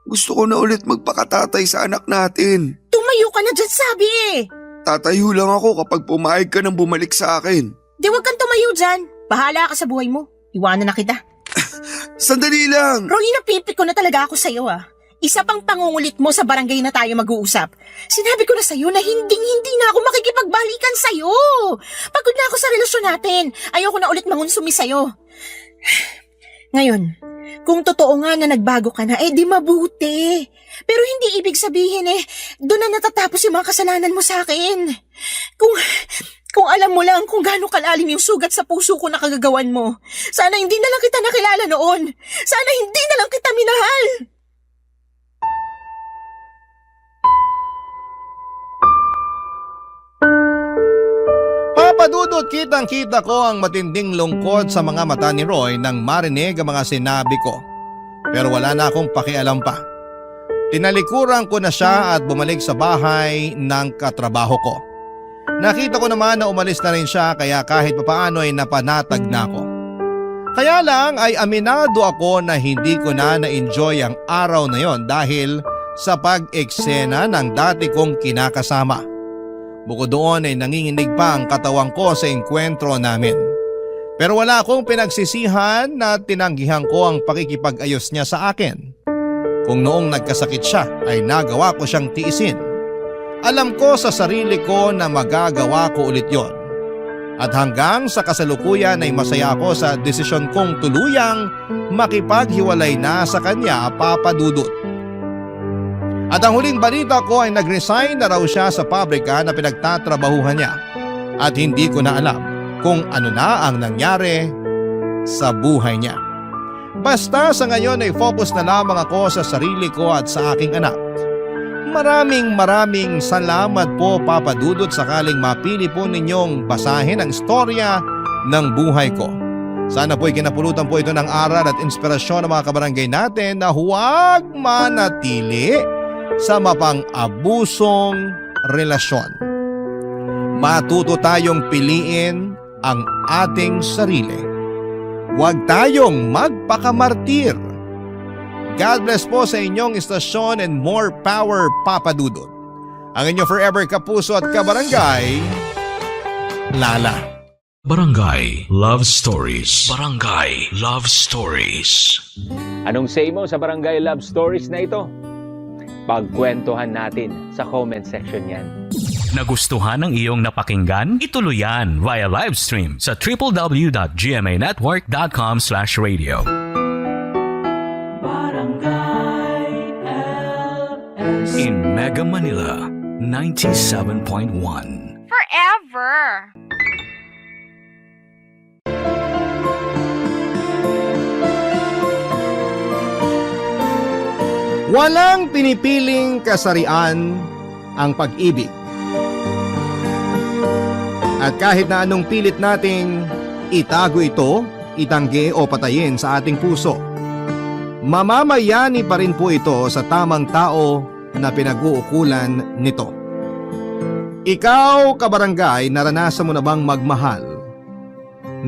Gusto ko na ulit magpakatatay sa anak natin. Tumayo ka na dyan, sabi eh. Tatayo lang ako kapag pumayag ka nang bumalik sa akin. Di wag kang tumayo dyan. Bahala ka sa buhay mo. Iwanan na kita. Sandali lang! Roy, napipit ko na talaga ako sa'yo ah. Isa pang pangungulit mo sa barangay na tayo mag-uusap. Sinabi ko na sa'yo na hindi na ako makikipagbalikan sa'yo. Pagod na ako sa relasyon natin. Ayoko na ulit mangunsumi sa'yo. Ngayon, kung totoo nga na nagbago ka na, di mabuti. Pero hindi ibig sabihin doon na natatapos yung mga kasalanan mo sa akin. Kung alam mo lang kung gaano kalalim yung sugat sa puso ko na kagagawan mo. Sana hindi na lang kita nakilala noon. Sana hindi na lang kita minahal. Papadudot, kitang-kita ko ang matinding lungkot sa mga mata ni Roy nang marinig ang mga sinabi ko. Pero wala na akong pakialam pa. Tinalikuran ko na siya at bumalik sa bahay ng katrabaho ko. Nakita ko naman na umalis na rin siya kaya kahit papaano ay napanatag na ako. Kaya lang ay aminado ako na hindi ko na na-enjoy ang araw na yon dahil sa pag-eksena ng dati kong kinakasama. Bukod doon ay nanginginig pa ang katawan ko sa engkwentro namin. Pero wala akong pinagsisihan na tinanggihan ko ang pakikipag-ayos niya sa akin. Kung noong nagkasakit siya ay nagawa ko siyang tiisin. Alam ko sa sarili ko na magagawa ko ulit yon. At hanggang sa kasalukuyan ay masaya ako sa desisyon kong tuluyang makipaghiwalay na sa kanya, Papa Dudut. At ang huling balita ko ay nag-resign na raw siya sa pabrika na pinagtatrabahuhan niya. At hindi ko na alam kung ano na ang nangyari sa buhay niya. Basta sa ngayon ay focus na lamang ako sa sarili ko at sa aking anak. Maraming salamat po, Papa Dudut, sakaling mapili po ninyong basahin ang istorya ng buhay ko. Sana po'y kinapulutan po ito ng aral at inspirasyon ng mga kabarangay natin na huwag manatili sa mapang-abusong relasyon. Matuto tayong piliin ang ating sarili. Huwag tayong magpakamartir. God bless po sa inyong istasyon and more power, Papa Dudut. Ang inyong forever kapuso at kabarangay, Lala. Barangay Love Stories. Barangay Love Stories. Anong say mo sa Barangay Love Stories na ito? Pagkwentuhan natin sa comment section yan. Nagustuhan ng iyong napakinggan? Ituloy yan via live stream sa www.gmanetwork.com/radio. In Mega Manila, 97.1. Forever. Walang pinipiling kasarian ang pag-ibig. At kahit na anong pilit nating itago ito, itanggi o patayin sa ating puso, mamamayani pa rin po ito sa tamang tao na pinag-uukulan nito. Ikaw, kabarangay, naranasan mo na bang magmahal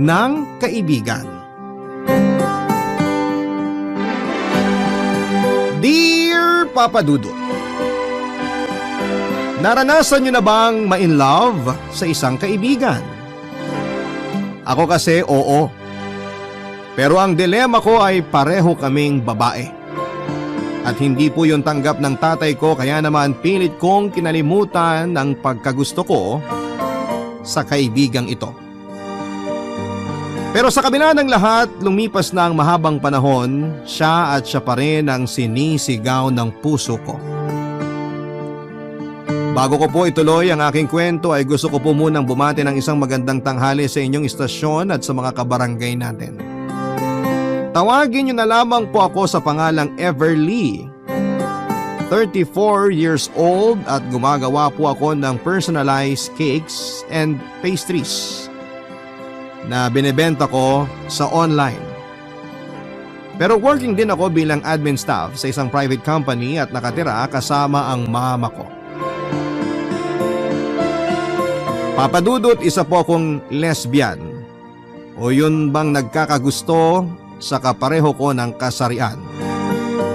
ng kaibigan? Dear Papa Dudut, naranasan nyo na bang ma-in love sa isang kaibigan? Ako kasi oo. Pero ang dilema ko ay pareho kaming babae. At hindi po yun tanggap ng tatay ko kaya naman pilit kong kinalimutan ang pagkagusto ko sa kaibigang ito. Pero sa kabila ng lahat, lumipas na ang mahabang panahon, siya pa rin ang sinisigaw ng puso ko. Bago ko po ituloy ang aking kwento ay gusto ko po munang bumati ng isang magandang tanghali sa inyong istasyon at sa mga kabarangay natin. Tawagin niyo na lamang po ako sa pangalang Everly. 34 years old at gumagawa po ako ng personalized cakes and pastries na binebenta ko sa online. Pero working din ako bilang admin staff sa isang private company at nakatira kasama ang mama ko. Papa Dudut, isa po akong lesbian. O yun bang nagkakagusto sa kapareho ko ng kasarian.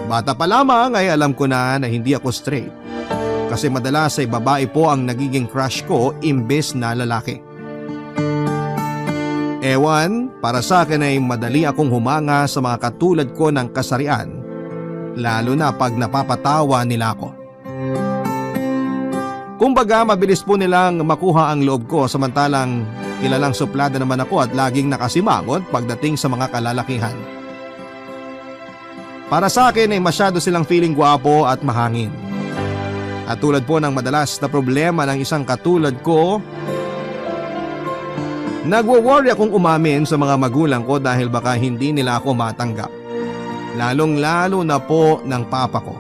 Bata pa lamang ay alam ko na hindi ako straight. Kasi madalas ay babae po ang nagiging crush ko imbes na lalaki. Ewan, para sa akin ay madali akong humanga sa mga katulad ko ng kasarian, lalo na pag napapatawa nila ako. Kumbaga mabilis po nilang makuha ang loob ko samantalang kilalang suplada naman ako at laging nakasimangot pagdating sa mga kalalakihan. Para sa akin ay masyado silang feeling gwapo at mahangin. At tulad po ng madalas na problema ng isang katulad ko, nagwo-worry akong umamin sa mga magulang ko dahil baka hindi nila ako matanggap. Lalong-lalo na po ng papa ko.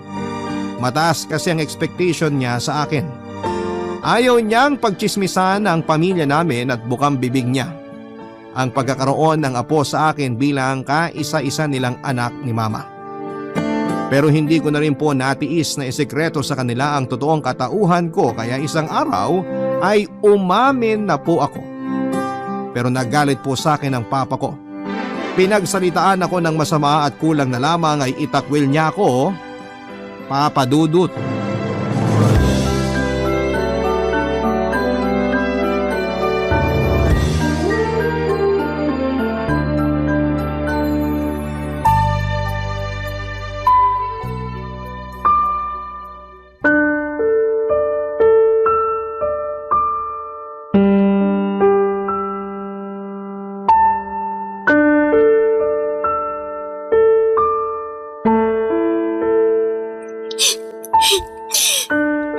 Mataas kasi ang expectation niya sa akin. Ayaw niyang pagtsismisan ang pamilya namin at bukang bibig niya ang pagkakaroon ng apo sa akin bilang kaisa-isa nilang anak ni mama. Pero hindi ko na rin po natiis na isekreto sa kanila ang totoong katauhan ko kaya isang araw ay umamin na po ako. Pero naggalit po sa akin ang papa ko. Pinagsalitaan ako ng masama at kulang na lamang ay itakwil niya ako, Papa Dudut.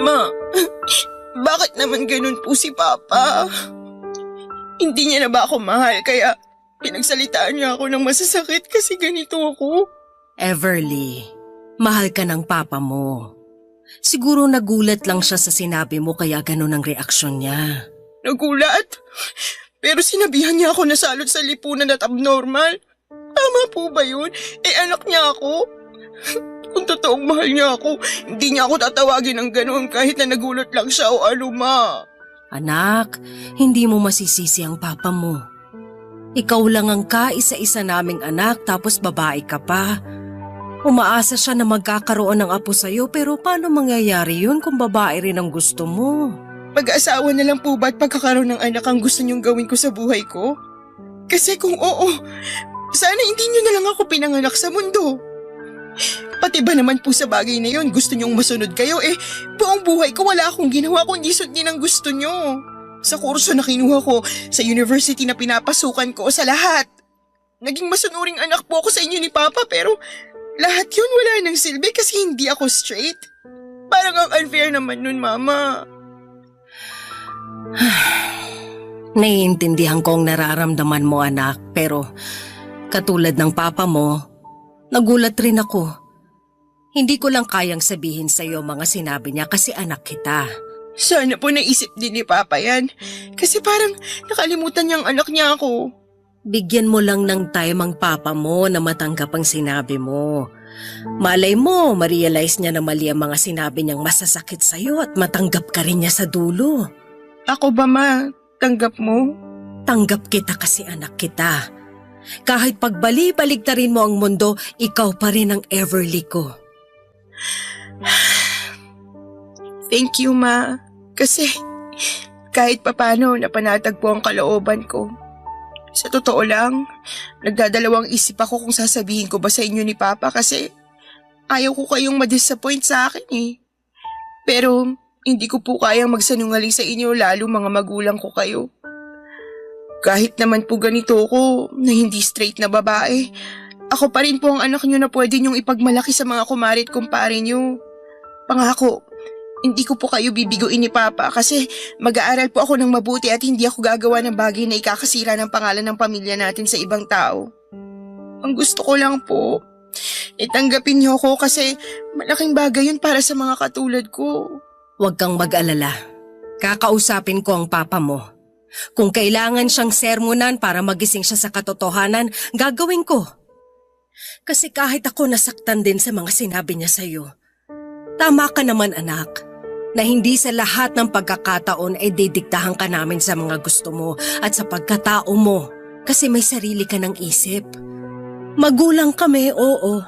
Ma, bakit naman ganun po si Papa? Hindi niya na ba ako mahal kaya pinagsalitaan niya ako ng masasakit kasi ganito ako? Everly, mahal ka ng papa mo. Siguro nagulat lang siya sa sinabi mo kaya ganun ang reaksyon niya. Nagulat? Pero sinabihan niya ako na salot sa lipunan at abnormal. Tama po ba yun? Anak niya ako. Kung totoong mahal niya ako, hindi niya ako tatawagin ng ganoon kahit na nagulat lang siya o ano, Ma. Anak, hindi mo masisisi ang papa mo. Ikaw lang ang kaisa-isa naming anak tapos babae ka pa. Umaasa siya na magkakaroon ng apo sa'yo pero paano mangyayari yun kung babae rin ang gusto mo? Pag-aasawa na lang po ba at pagkakaroon ng anak ang gusto niyong gawin ko sa buhay ko? Kasi kung oo, sana hindi niyo na lang ako pinanganak sa mundo. Pati ba naman po sa bagay na yun, gusto niyong masunod kayo buong buhay ko wala akong ginawa kundi sundin ang gusto niyo. Sa kurso na kinuha ko, sa university na pinapasukan ko, sa lahat. Naging masunuring anak po ako sa inyo ni Papa pero lahat yun wala nang silbi kasi hindi ako straight. Parang ang unfair naman nun, Mama. Naiintindihan ko ang nararamdaman mo anak pero katulad ng papa mo, nagulat rin ako. Hindi ko lang kayang sabihin sa iyo mga sinabi niya kasi anak kita. Sana po naisip din ni Papa yan. Kasi parang nakalimutan niyang anak niya ako. Bigyan mo lang ng time ang papa mo na matanggap ang sinabi mo. Malay mo, ma-realize niya na mali ang mga sinabi niyang masasakit sa iyo at matanggap ka rin niya sa dulo. Ako ba, Ma? Tanggap mo? Tanggap kita kasi anak kita. Kahit pagbali-baligtarin mo ang mundo, ikaw pa rin ang Everly ko. Thank you, Ma. Kasi kahit papano napanatag po ang kalooban ko. Sa totoo lang, nagdadalawang isip ako kung sasabihin ko ba sa inyo ni Papa kasi ayaw ko kayong ma-disappoint sa akin Pero hindi ko po kayang magsanungaling sa inyo lalo mga magulang ko kayo. Kahit naman po ganito ako na hindi straight na babae, ako pa rin po ang anak nyo na pwede nyong ipagmalaki sa mga kumare at kumpare nyo. Pangako, hindi ko po kayo bibiguin ni Papa kasi mag-aaral po ako ng mabuti at hindi ako gagawa ng bagay na ikakasira ng pangalan ng pamilya natin sa ibang tao. Ang gusto ko lang po, itanggapin niyo ako kasi malaking bagay yun para sa mga katulad ko. Huwag kang mag-alala. Kakausapin ko ang papa mo. Kung kailangan siyang sermonan para magising siya sa katotohanan, gagawin ko. Kasi kahit ako nasaktan din sa mga sinabi niya sa'yo. Tama ka naman anak, na hindi sa lahat ng pagkakataon ay didiktahan ka namin sa mga gusto mo at sa pagkatao mo kasi may sarili ka ng isip. Magulang kami, oo.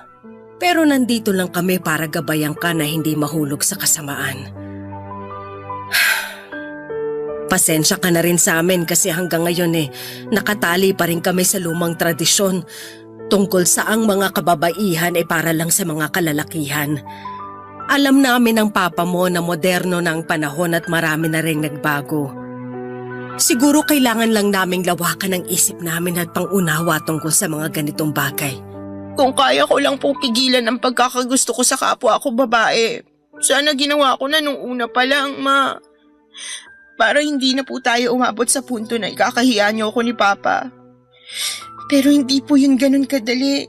Pero nandito lang kami para gabayan ka na hindi mahulog sa kasamaan. Pasensya ka na rin sa amin kasi hanggang ngayon nakatali pa rin kami sa lumang tradisyon tungkol sa ang mga kababaihan ay para lang sa mga kalalakihan. Alam namin ng papa mo na moderno na ang panahon at marami na rin nagbago. Siguro kailangan lang naming lawakan ang isip namin at pangunawa tungkol sa mga ganitong bagay. Kung kaya ko lang pong pigilan ang pagkakagusto ko sa kapwa ko babae, sana ginawa ko na nung una pa lang, Ma. Para hindi na po tayo umabot sa punto na ikakahiya niyo ako ni Papa. Pero hindi po yun ganun kadali.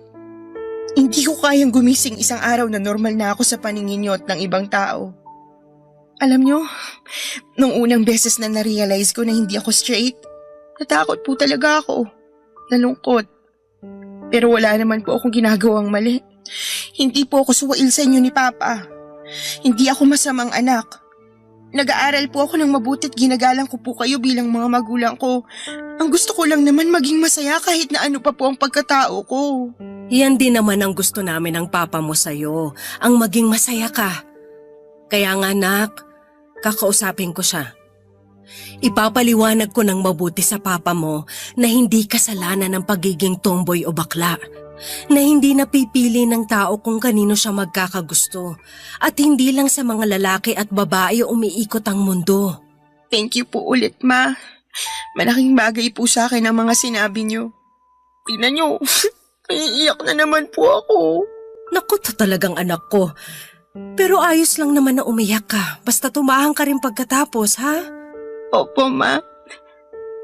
Hindi ko kayang gumising isang araw na normal na ako sa paningin niyo at ng ibang tao. Alam niyo, nung unang beses na na-realize ko na hindi ako straight, natakot po talaga ako. Nalungkot. Pero wala naman po akong ginagawang mali. Hindi po ako suwail sa inyo ni Papa. Hindi ako masamang anak. Nag-aaral po ako ng mabuti at ginagalang ko po kayo bilang mga magulang ko. Ang gusto ko lang naman maging masaya kahit na ano pa po ang pagkatao ko. Yan din naman ang gusto namin ng papa mo sa'yo, ang maging masaya ka. Kaya nga anak, kakausapin ko siya. Ipapaliwanag ko ng mabuti sa papa mo na hindi kasalanan ng pagiging tomboy o bakla. Na hindi napipili ng tao kung kanino siya magkakagusto. At hindi lang sa mga lalaki at babae umiikot ang mundo. Thank you po ulit, Ma. Malaking bagay po sa akin ang mga sinabi niyo. Tingnan niyo, naiiyak na naman po ako. Naku, talagang anak ko. Pero ayos lang naman na umiyak ka. Basta tumahang ka rin pagkatapos, ha? Opo, Ma.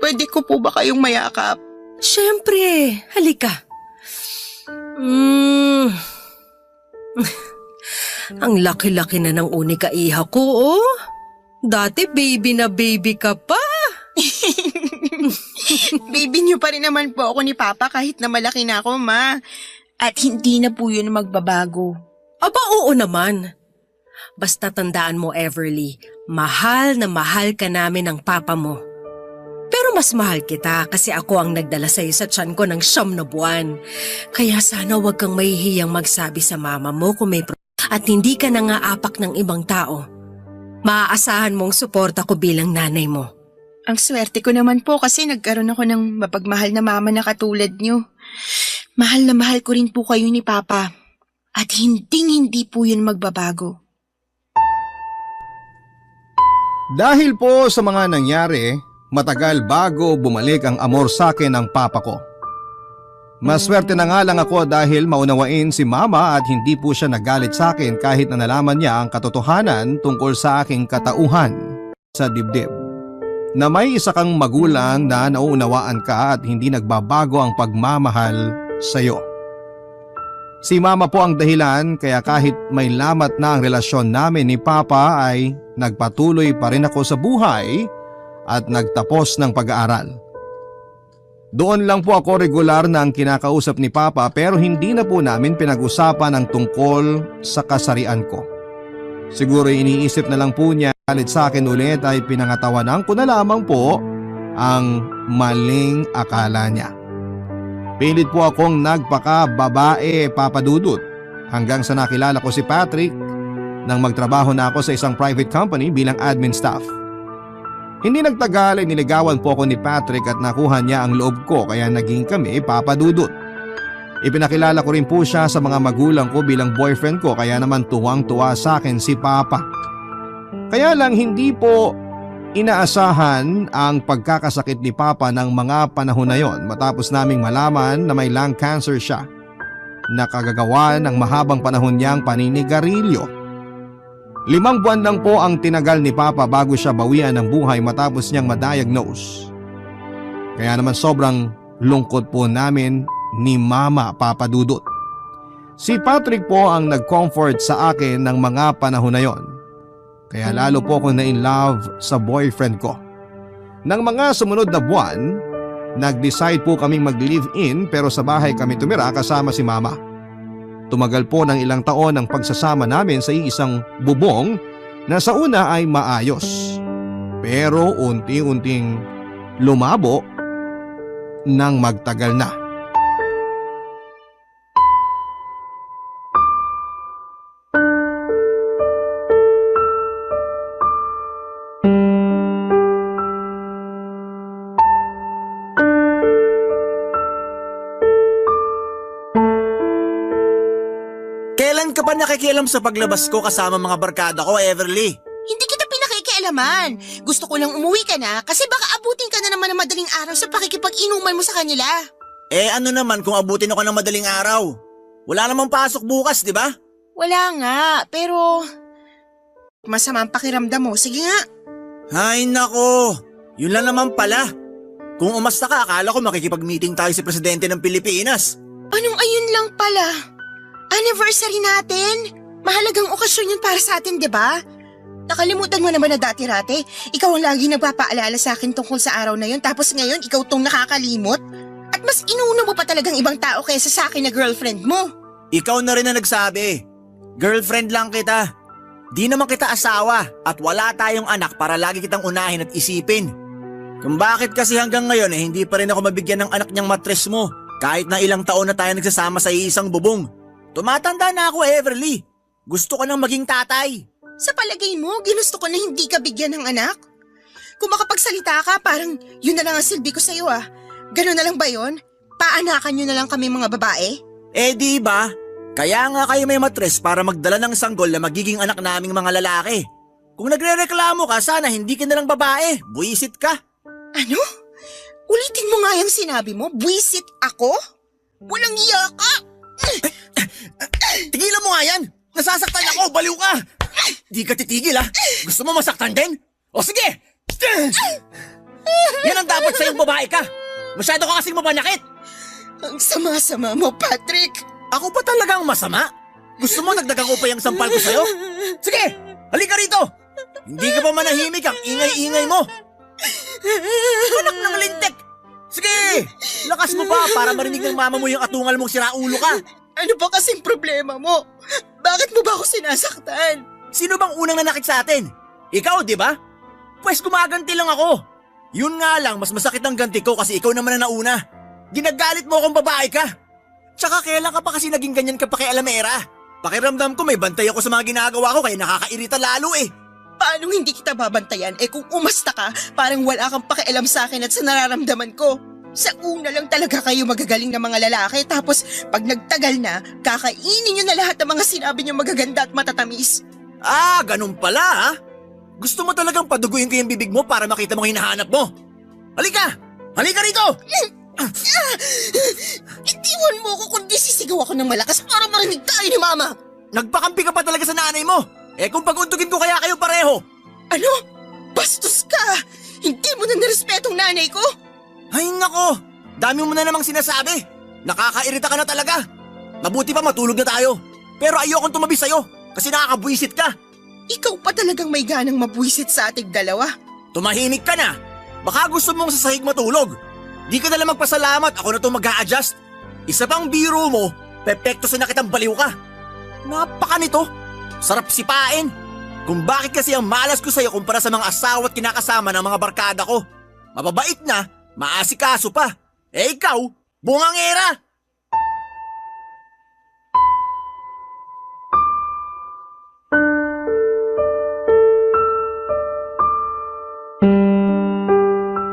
Pwede ko po ba kayong mayakap? Siyempre, halika. Ang laki-laki na ng unika iha ko, oh. Dati baby na baby ka pa. Baby niyo pa rin naman po ako ni Papa kahit na malaki na ako, Ma. At hindi na po yun magbabago. Aba, oo naman. Basta tandaan mo, Everly, mahal na mahal ka namin ng papa mo. Pero mas mahal kita kasi ako ang nagdala sa'yo sa tiyan ko ng 9 na buwan. Kaya sana wag kang mahihiyang magsabi sa mama mo kung may at hindi ka nangaapak ng ibang tao. Maaasahan mong suporta ko bilang nanay mo. Ang swerte ko naman po kasi nagkaroon ako ng mapagmahal na mama na katulad niyo. Mahal na mahal ko rin po kayo ni Papa. At hindi po yun magbabago. Dahil po sa mga nangyari, matagal bago bumalik ang amor sa akin ng papa ko. Maswerte na nga lang ako dahil maunawain si mama at hindi po siya nagalit sa akin kahit na nalaman niya ang katotohanan tungkol sa aking katauhan sa dibdib. Na may isa kang magulang na nauunawaan ka at hindi nagbabago ang pagmamahal sa iyo. Si mama po ang dahilan kaya kahit may lamat na ang relasyon namin ni papa ay nagpatuloy pa rin ako sa buhay at nagtapos ng pag-aaral. Doon lang po ako regular na ang kinakausap ni Papa pero hindi na po namin pinag-usapan ang tungkol sa kasarian ko. Siguro iniisip na lang po niya galit sa akin ulit ay pinangatawanan ko na lamang po ang maling akala niya. Pilit po akong nagpaka-babae, Papa Dudut, hanggang sa nakilala ko si Patrick nang magtrabaho na ako sa isang private company bilang admin staff. Hindi nagtagal ay niligawan po ako ni Patrick at nakuha niya ang loob ko kaya naging kami Papa Dudut. Ipinakilala ko rin po siya sa mga magulang ko bilang boyfriend ko kaya naman tuwang-tuwa sa akin si Papa. Kaya lang hindi po inaasahan ang pagkakasakit ni Papa ng mga panahon na yon matapos naming malaman na may lung cancer siya na kagagawa ng mahabang panahon niyang paninigarilyo. 5 buwan lang po ang tinagal ni Papa bago siya bawian ng buhay matapos niyang ma-diagnose. Kaya naman sobrang lungkot po namin ni Mama, Papa Dudut. Si Patrick po ang nag-comfort sa akin ng mga panahon na yon. Kaya lalo po akong na-in-love sa boyfriend ko. Nang mga sumunod na buwan, nag-decide po kaming mag-live-in pero sa bahay kami tumira kasama si Mama. Tumagal po ng ilang taon ang pagsasama namin sa isang bubong na sa una ay maayos. Pero unti-unting lumabo nang magtagal na. kailan ka pa nakikialam sa paglabas ko kasama mga barkada ko, Everly? Hindi kita pinakikialaman. Gusto ko lang umuwi ka na kasi baka abutin ka na naman ng madaling araw sa pakikipag-inuman mo sa kanila. Ano naman kung abutin ako ng madaling araw? Wala namang pasok bukas, di ba? Wala nga, pero masama ang pakiramdam mo. Sige nga. Ay nako, yun lang naman pala. Kung umasta ka, akala ko makikipag-meeting tayo si Presidente ng Pilipinas. Anong ayun lang pala? Anniversary natin? Mahalagang okasyon yun para sa atin, di ba? Nakalimutan mo naman na dati-rate, ikaw ang lagi nagpapaalala sa akin tungkol sa araw na yun, tapos ngayon ikaw tong nakakalimot? At mas inuuna mo pa talagang ibang tao kaysa sa akin na girlfriend mo. Ikaw na rin na nagsabi. Girlfriend lang kita. Di naman kita asawa at wala tayong anak para lagi kitang unahin at isipin. Kung bakit kasi hanggang ngayon hindi pa rin ako mabigyan ng anak niyang matres mo kahit na ilang taon na tayo nagsasama sa isang bubong. Tumatanda na ako, Everly. Gusto ko nang maging tatay. Sa palagay mo, ginusto ko na hindi ka bigyan ng anak? Kung makapagsalita ka, parang yun na lang ang silbi ko sa'yo ah. Ganun na lang ba yun? Paanakan nyo na lang kami mga babae? Di ba? Kaya nga kayo may matres para magdala ng sanggol na magiging anak naming mga lalaki. Kung nagrereklamo ka, sana hindi ka na lang babae. Buwisit ka. Ano? Ulitin mo nga yung sinabi mo? Buwisit ako? Walang iya ka! Tigilan mo nga yan! Nasasaktan ako! Baliw ka! Di ka titigil ha? Gusto mo masaktan din? O sige! Yan ang dapat sa'yong babae ka! Masyado ka kasing mapanakit! Ang sama-sama mo, Patrick! Ako pa talagang masama? Gusto mo nagdagang ko pa yung sampal ko sa'yo? Sige! Halika rito! Hindi ka pa manahimik ang ingay-ingay mo! Anak ng lintik! Sige! Lakas mo pa para marinig ng mama mo yung atungal mong siraulo ka! Ano ba kasing problema mo? Bakit mo ba ako sinasaktan? Sino bang unang nanakit sa atin? Ikaw, di ba? Pwes gumaganti lang ako. Yun nga lang, mas masakit ang ganti ko kasi ikaw naman ang nauna. Ginagalit mo akong babae ka. Tsaka kailan ka pa kasi naging ganyan ka pa kay Alamera? Pakiramdam ko may bantay ako sa mga ginagawa ko kaya nakakairita lalo eh. Paano hindi kita babantayan? Kung umasta ka, parang wala kang pakialam sa akin at sa nararamdaman ko. Sa una lang talaga kayo magagaling na mga lalaki tapos pag nagtagal na, kakainin nyo na lahat ng mga sinabi nyo magaganda at matatamis. Ganun pala ha? Gusto mo talagang paduguin ko yung bibig mo para makita mo hinahanap mo? Halika! Halika rito! Itiwan mo ko kundi sisigaw ako ng malakas para marinig tayo ni Mama! Nagpakampi ka pa talaga sa nanay mo! Kung pag-untugin ko kaya kayo pareho! Ano? Bastos ka! Hindi mo na nirespetong nanay ko? Ay nako! Dami mo na namang sinasabi! Nakakairita ka na talaga! Mabuti pa matulog na tayo! Pero ayokong tumabi sa'yo kasi nakakabwisit ka! Ikaw pa talagang may ganang mabwisit sa ating dalawa. Tumahimik ka na! Baka gusto mong sa sahig matulog! Di ka nalang magpasalamat, ako na itong mag-a-adjust! Isa pang biro mo, pepekto sa nakitang baliw ka! Napaka nito! Sarap sipain! Kung bakit kasi ang malas ko sa'yo kumpara sa mga asawa at kinakasama ng mga barkada ko. Mababait na, maasikaso pa. Ikaw, bungangera!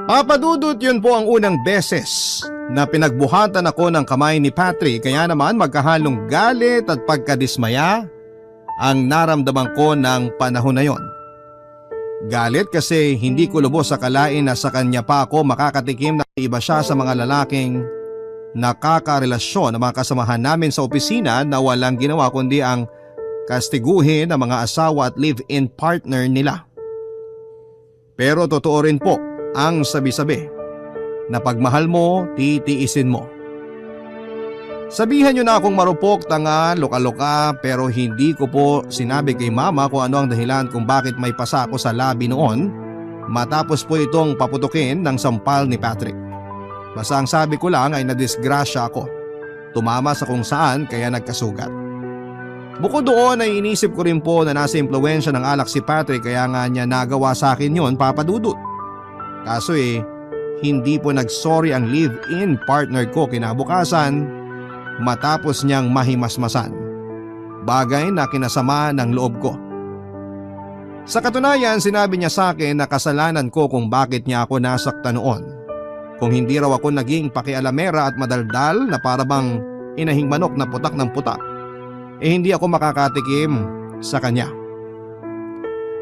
Papadudot, yun po ang unang beses na pinagbuhatan ako ng kamay ni Patrick kaya naman magkahalong galit at pagkadismaya ang naramdaman ko ng panahon na yon. Galit kasi hindi ko lubos akalain na sa kanya pa ako makakatikim na iba siya sa mga lalaking nakakarelasyon ng mga kasamahan namin sa opisina na walang ginawa kundi ang kastiguhin ang mga asawa at live-in partner nila. Pero totoo rin po ang sabi-sabi na pagmahal mo, titiisin mo. Sabihan nyo na akong marupok, tanga, loka-loka pero hindi ko po sinabi kay mama kung ano ang dahilan kung bakit may pasa ako sa labi noon matapos po itong paputukin ng sampal ni Patrick. Basta ang sabi ko lang ay nadisgrasya ako. Tumama sa kung saan kaya nagkasugat. Bukod doon ay inisip ko rin po na nasa impluwensya ng alak si Patrick kaya nga niya nagawa sa akin yon, papadudot. Kaso hindi po nagsorry ang live-in partner ko kinabukasan matapos niyang mahimasmasan. Bagay na kinasama ng loob ko. Sa katunayan, sinabi niya sa akin na kasalanan ko kung bakit niya ako nasaktan noon. Kung hindi raw ako naging pakialamera at madaldal na parabang inahing manok na putak ng putak. hindi ako makakatikim sa kanya.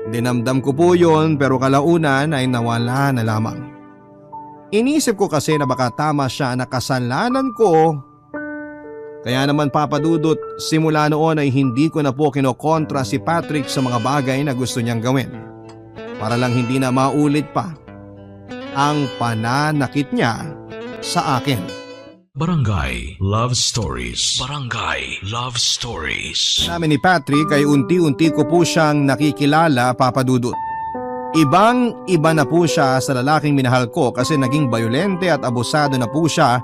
Dinamdam ko po yun pero kalaunan ay nawala na lamang. Inisip ko kasi na baka tama siya na kasalanan ko. Kaya naman Papa Dudut, simula noon ay hindi ko na po kinokontra si Patrick sa mga bagay na gusto niyang gawin. Para lang hindi na maulit pa ang pananakit niya sa akin. Barangay Love Stories. Barangay Love Stories. Namin ni Patrick ay unti-unti ko po siyang nakikilala, Papa Dudut. Ibang-iba na po siya sa lalaking minahal ko kasi naging bayolente at abusado na po siya,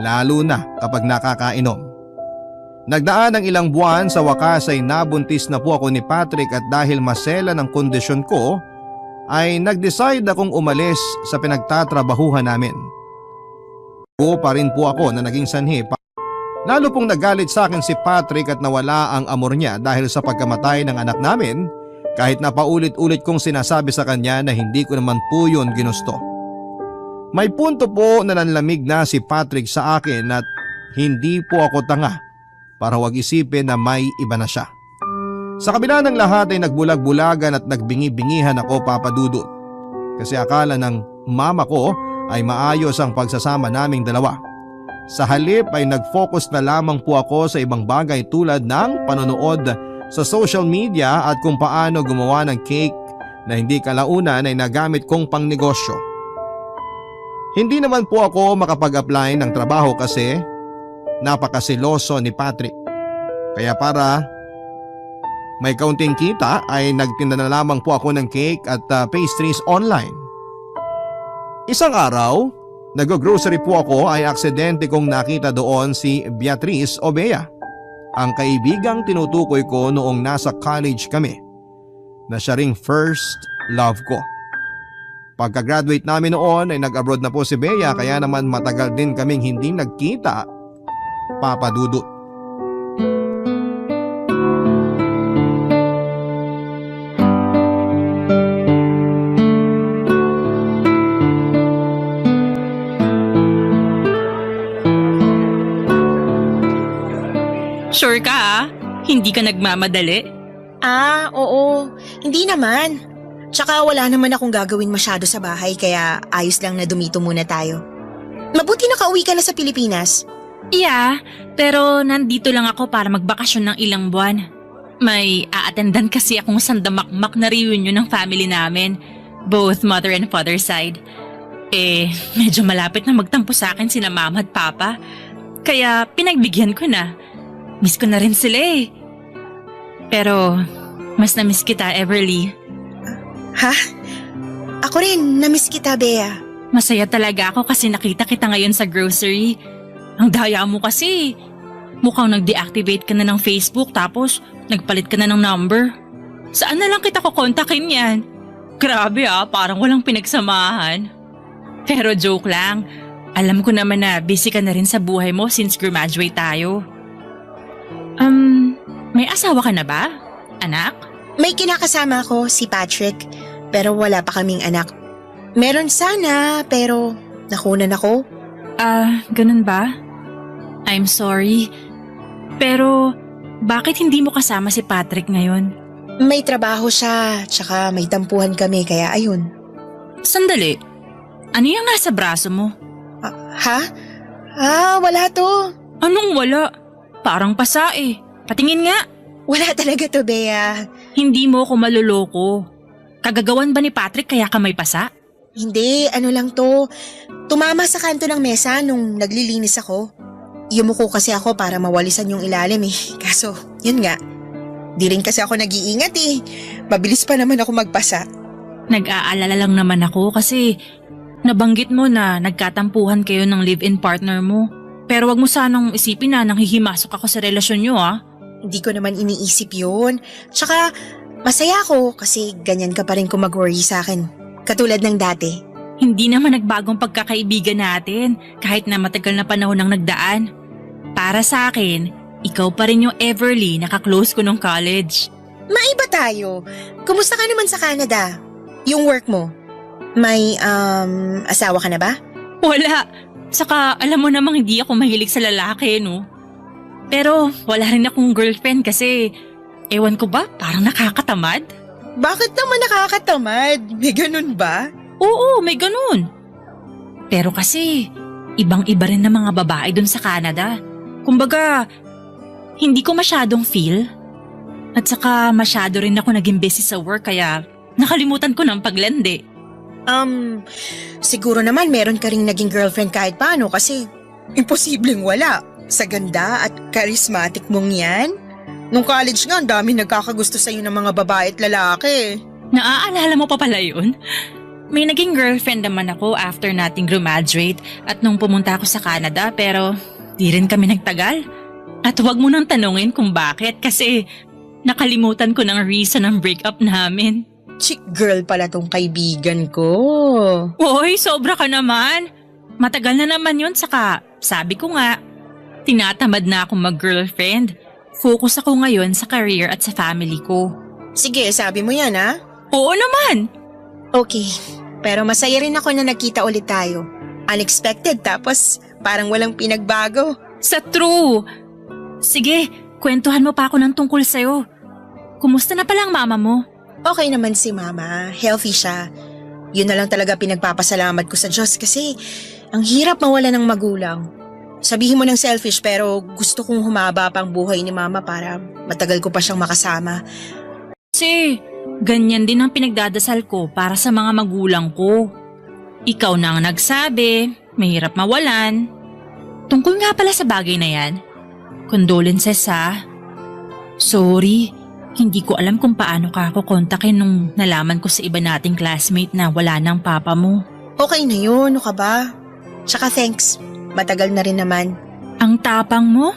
lalo na kapag nakakainom. Nagdaan ng ilang buwan, sa wakas ay nabuntis na po ako ni Patrick at dahil masela ng kondisyon ko, ay nag-decide akong umalis sa pinagtatrabahuhan namin. O pa rin po ako na naging sanhi. Lalo pong nagalit sa akin si Patrick at nawala ang amor niya dahil sa pagkamatay ng anak namin, kahit na paulit-ulit kong sinasabi sa kanya na hindi ko naman po yun ginusto. May punto po na nanlamig na si Patrick sa akin at hindi po ako tanga para wag isipin na may iba na siya. Sa kabila ng lahat ay nagbulag-bulagan at nagbingi-bingihan ako, Papa Dudut. Kasi akala ng mama ko ay maayos ang pagsasama naming dalawa. Sa halip ay nag-focus na lamang po ako sa ibang bagay tulad ng panonood sa social media at kung paano gumawa ng cake na hindi kalaunan ay nagamit kong pangnegosyo. Hindi naman po ako makapag-apply ng trabaho kasi napakasiloso ni Patrick. Kaya para may kaunting kita ay nagtinda na lamang po ako ng cake at pastries online. Isang araw, nag-grocery po ako ay aksidente kong nakita doon si Beatrice Obea, ang kaibigang tinutukoy ko noong nasa college kami, na siya ring first love ko. Pagka-graduate namin noon ay nag-abroad na po si Bea kaya naman matagal din kaming hindi nagkita, Papa Dudut. Sure ka ah? Hindi ka nagmamadali? Oo. Hindi naman. Tsaka wala naman akong gagawin masyado sa bahay kaya ayos lang na dumito muna tayo. Mabuti nakauwi ka na sa Pilipinas. Yeah, pero nandito lang ako para magbakasyon ng ilang buwan. May aatendan kasi akong sandamakmak na reunion ng family namin, both mother and father side. Medyo malapit na magtampo sa akin sina mama at papa, kaya pinagbigyan ko na. Miss ko na rin sila eh. Pero mas na-miss kita, Everly. Ha? Ako rin, na-miss kita, Bea. Masaya talaga ako kasi nakita kita ngayon sa grocery. Ang daya mo kasi. Mukhang nag-deactivate ka na ng Facebook tapos nagpalit ka na ng number. Saan na lang kita kukontakin yan? Grabe parang walang pinagsamahan. Pero joke lang. Alam ko naman na busy ka na rin sa buhay mo since graduate tayo. May asawa ka na ba? Anak? May kinakasama ako, si Patrick. Pero wala pa kaming anak. Meron sana, pero nakunan ako. Ganun ba? I'm sorry. Pero bakit hindi mo kasama si Patrick ngayon? May trabaho siya, tsaka may tampuhan kami, kaya ayun. Sandali. Ano yung nasa braso mo? Ha? Wala to. Anong wala? Parang pasa eh. Patingin nga. Wala talaga to, Bea. Hindi mo ako maluloko. Kagagawan ba ni Patrick kaya ka may pasa? Hindi, ano lang to. Tumama sa kanto ng mesa nung naglilinis ako. Yumuko kasi ako para mawalisan yung ilalim eh. Kaso, yun nga. Di rin kasi ako nag-iingat eh. Mabilis pa naman ako magpasa. Nag-aalala lang naman ako kasi nabanggit mo na nagkatampuhan kayo ng live-in partner mo. Pero wag mo sanang isipin na nanghihimasok ako sa relasyon nyo Hindi ko naman iniisip yun. Tsaka masaya ako kasi ganyan ka pa rin kung mag-worry sa akin. Katulad ng dati. Hindi naman nagbagong pagkakaibigan natin kahit na matagal na panahon ang nagdaan. Para sa akin, ikaw pa rin yung Everly na kaklose ko nung college. Maiba tayo. Kumusta ka naman sa Canada? Yung work mo? May asawa ka na ba? Wala. Saka alam mo namang hindi ako mahilig sa lalaki, no? Pero wala rin akong girlfriend kasi ewan ko ba, parang nakakatamad. Bakit naman nakakatamad? May ganun ba? Oo, may ganun. Pero kasi ibang-iba rin na mga babae dun sa Canada. Kumbaga, hindi ko masyadong feel. At saka masyado rin ako naging busy sa work kaya nakalimutan ko ng paglandi. Siguro naman meron ka ring naging girlfriend kahit paano kasi imposibleng wala. Sa ganda at charismatic mong yan. Nung college nga, ang dami nagkakagusto sa'yo ng mga babae at lalaki. Naaalala mo pa pala yun? May naging girlfriend naman ako after nating graduate at nung pumunta ako sa Canada pero di rin kami nagtagal. At huwag mo nang tanungin kung bakit kasi nakalimutan ko ng reason ng breakup namin. Chick girl pala tong kaibigan ko. Hoy, sobra ka naman. Matagal na naman yun saka sabi ko nga, tinatamad na akong mag-girlfriend. Focus ako ngayon sa career at sa family ko. Sige, sabi mo yan ha? Oo naman. Okay, pero masaya rin ako na nagkita ulit tayo. Unexpected tapos parang walang pinagbago. Sa true. Sige, kwentuhan mo pa ako ng tungkol sa'yo. Kumusta na pala ang mama mo? Okay naman si mama, healthy siya. Yun na lang talaga pinagpapasalamat ko sa Diyos kasi ang hirap mawala ng magulang. Sabihin mo ng selfish pero gusto kong humaba pang buhay ni mama para matagal ko pa siyang makasama. Kasi ganyan din ang pinagdadasal ko para sa mga magulang ko. Ikaw na ang nagsabi, mahirap mawalan. Tungkol nga pala sa bagay na yan. Condolences ha. Sorry, hindi ko alam kung paano ka ako kontakin nung nalaman ko sa iba nating classmate na wala ng papa mo. Okay na yun, ano ka ba? Tsaka thanks, matagal na rin naman. Ang tapang mo?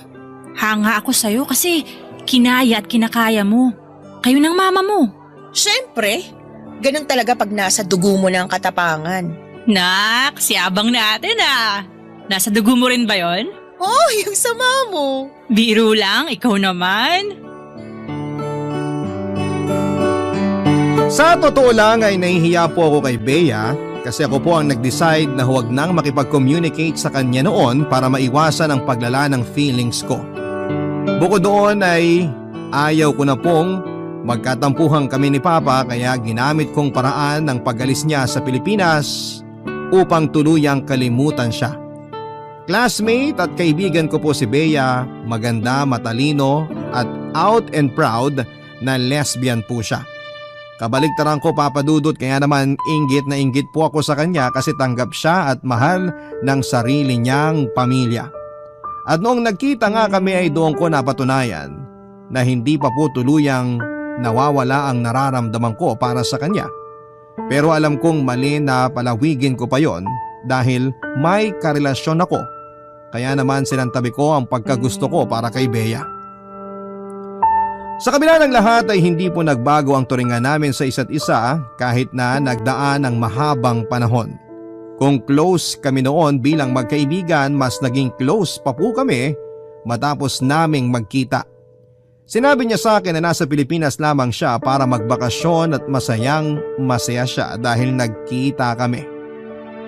Hanga ako sa'yo kasi kinaya at kinakaya mo. Kayo ng mama mo. Siyempre, ganun talaga pag nasa dugo mo na ang katapangan. Nak, siyabang natin ah. Nasa dugo mo rin ba yon? Oh, yung sama mo. Biro lang, ikaw naman. Sa totoo lang ay nahihiya po ako kay Bea kasi ako po ang nag-decide na huwag nang makipag-communicate sa kanya noon para maiwasan ang paglala ng feelings ko. Bukod doon ay ayaw ko na pong magkatampuhan kami ni Papa kaya ginamit kong paraan ng pag-alis niya sa Pilipinas upang tuluyang kalimutan siya. Classmate at kaibigan ko po si Bea, maganda, matalino at out and proud na lesbian po siya. Kabaligtaran ko Papa Dudut kaya naman inggit na inggit po ako sa kanya kasi tanggap siya at mahal ng sarili niyang pamilya. At noong nagkita nga kami ay doon ko napatunayan na hindi pa po tuluyang nawawala ang nararamdaman ko para sa kanya. Pero alam kong mali na palawigin ko pa yon dahil may karelasyon ako. Kaya naman sinantabi ko ang pagkagusto ko para kay Bea. Sa kabila ng lahat ay hindi po nagbago ang turingan namin sa isa't isa kahit na nagdaan ng mahabang panahon. Kung close kami noon bilang magkaibigan, mas naging close pa po kami matapos naming magkita. Sinabi niya sa akin na nasa Pilipinas lamang siya para magbakasyon at masaya siya dahil nagkita kami.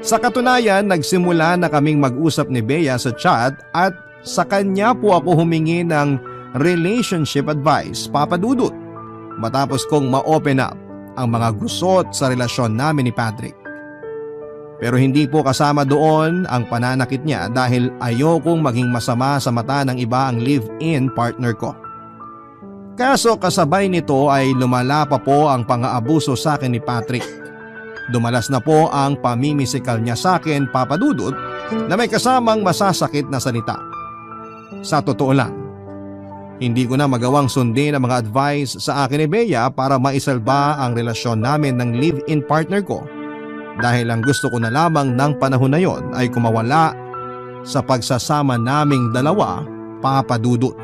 Sa katunayan, nagsimula na kaming mag-usap ni Bea sa chat at sa kanya po ako humingi ng relationship advice, Papa Dudut, matapos kong ma-open up ang mga gusot sa relasyon namin ni Patrick. Pero hindi po kasama doon ang pananakit niya dahil ayokong maging masama sa mata ng iba ang live-in partner ko. Kaso kasabay nito ay lumala pa po ang pang-aabuso sa akin ni Patrick. Dumalas na po ang pamimisikal niya sa akin, Papa Dudut, na may kasamang masasakit na salita. Sa totoo lang, hindi ko na magawang sundin ang mga advice sa akin ni Bea para maisalba ang relasyon namin ng live-in partner ko dahil ang gusto ko na lamang ng panahon na yon ay kumawala sa pagsasama naming dalawa, Papa Dudut.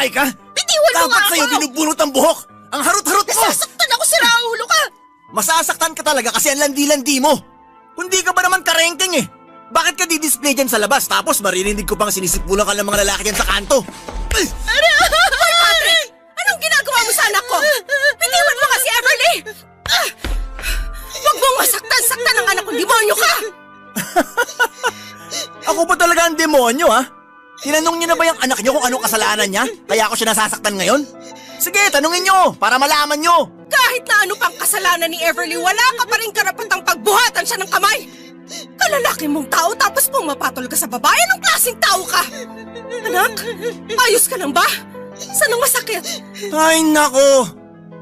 Babae ka? Bitiwan mo nga Dapat ako! sa'yo binubunot ang buhok! Ang harot-harot mo! Nasasaktan ako, si Raulo ka! Masasaktan ka talaga kasi ang landi-landi mo! Kundi ka ba naman karengking eh? Bakit ka di-display dyan sa labas tapos maririnig ko pang sinisipulan ka ng mga lalaki dyan sa kanto? Hoy, Patrick! Anong ginagawa mo sa anak ko? Bitiwan mo kasi, Everly! Huwag mong masaktan-saktan ang anak ko, demonyo ka! Ako pa talaga ang demonyo, ha? Tinanong niyo na ba yung anak niyo kung anong kasalanan niya? Kaya ako siya nasasaktan ngayon? Sige, tanungin niyo para malaman niyo. Kahit na ano pang kasalanan ni Everly, wala ka pa rin karapatang pagbuhatan siya ng kamay! Kalalaki mong tao tapos pumapatol ka sa babae, anong klaseng tao ka? Anak, ayos ka lang ba? Saan ang masakit? Ay, nako.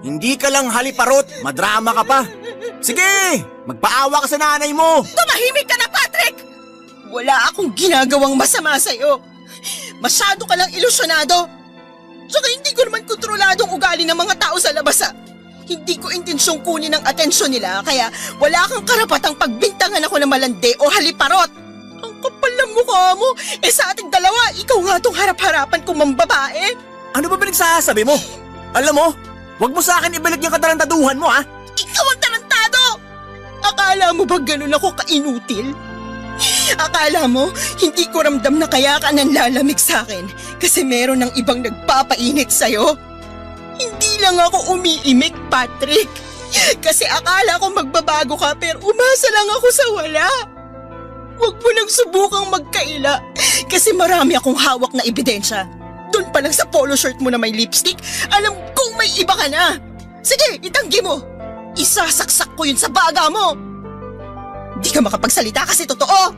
Hindi ka lang haliparot, madrama ka pa. Sige, magpaawa ka sa nanay mo. Tumahimik ka na, Patrick! Wala akong ginagawang masama sa'yo. Masyado ka lang ilusyonado. Tsaka hindi ko naman kontrolado ang ugali ng mga tao sa labas. Hindi ko intensyong kunin ang atensyon nila, kaya wala kang karapatang pagbintangan ako ng malandi o haliparot. Ang kapal ng mukha mo. Sa ating dalawa, ikaw nga tong harap-harapan kong mambabae. Ano ba pinagsasabi mo? Alam mo, wag mo sa akin ibalik yung katarantaduhan mo, ha? Ikaw ang tarantado! Akala mo ba ganun ako kainutil? Akala mo, hindi ko ramdam na kaya ka nanlalamig sa akin kasi meron ng ibang nagpapainit sa'yo? Hindi lang ako umiimik, Patrick. Kasi akala ko magbabago ka pero umasa lang ako sa wala. Huwag mo nang subukang magkaila kasi marami akong hawak na ebidensya. Doon pa lang sa polo shirt mo na may lipstick, alam kong may iba ka na. Sige, itanggi mo. Isasaksak ko yun sa baga mo. Di ka makapagsalita kasi totoo.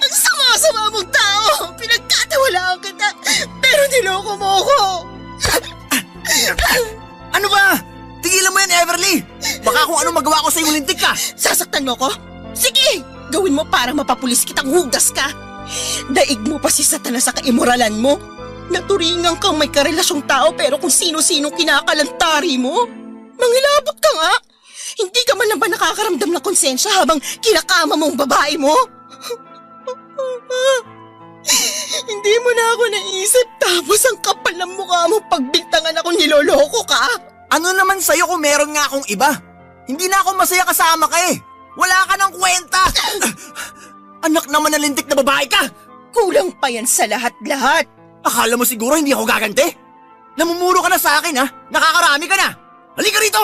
Ang sama-sama mong tao. Pinagkatiwalaan kita, pero niloko mo ako. Ano ba? Tigilan mo yan, Everly. Baka kung ano magawa ko sa iyong lintik ka. Sasaktan mo ko? Sige, gawin mo para mapapulis kitang hugas ka. Daig mo pa si Satanas sa kaimoralan mo. Naturingan kang may karelasyong tao pero kung sino-sinong kinakalantari mo. Mangilabot ka nga. Hindi ka man lang ba nakakaramdam ng konsensya habang kinakama mong babae mo? Hindi mo na ako naisip tapos ang kapal ng mukha mo pagbintangan ako niloloko ka. Ano naman sa'yo kung meron nga akong iba? Hindi na ako masaya kasama ka eh. Wala ka ng kwenta. Anak naman ng lintik na babae ka. Kulang pa yan sa lahat-lahat. Akala mo siguro hindi ako gaganti? Namumuro ka na sa akin, ha? Nakakarami ka na. Halika rito!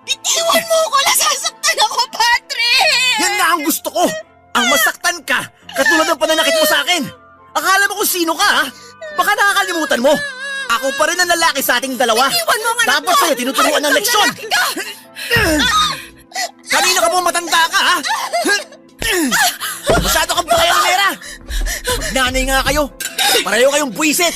Bitiwan mo ako, nasasaktan ako, Patrick! Yan na ang gusto ko! Ang masaktan ka, katulad ng pananakit mo sa akin! Akala mo kung sino ka, ha? Baka nakakalimutan mo! Ako pa rin ang lalaki sa ating dalawa! Bitiwan mo ang anak Tapos mo! sa'yo tinuturuan ng leksyon! Kanina ka po matanda ka, ha? Masyado kang pakayamera! Magnanay nga kayo! Pareho kayong buwisit!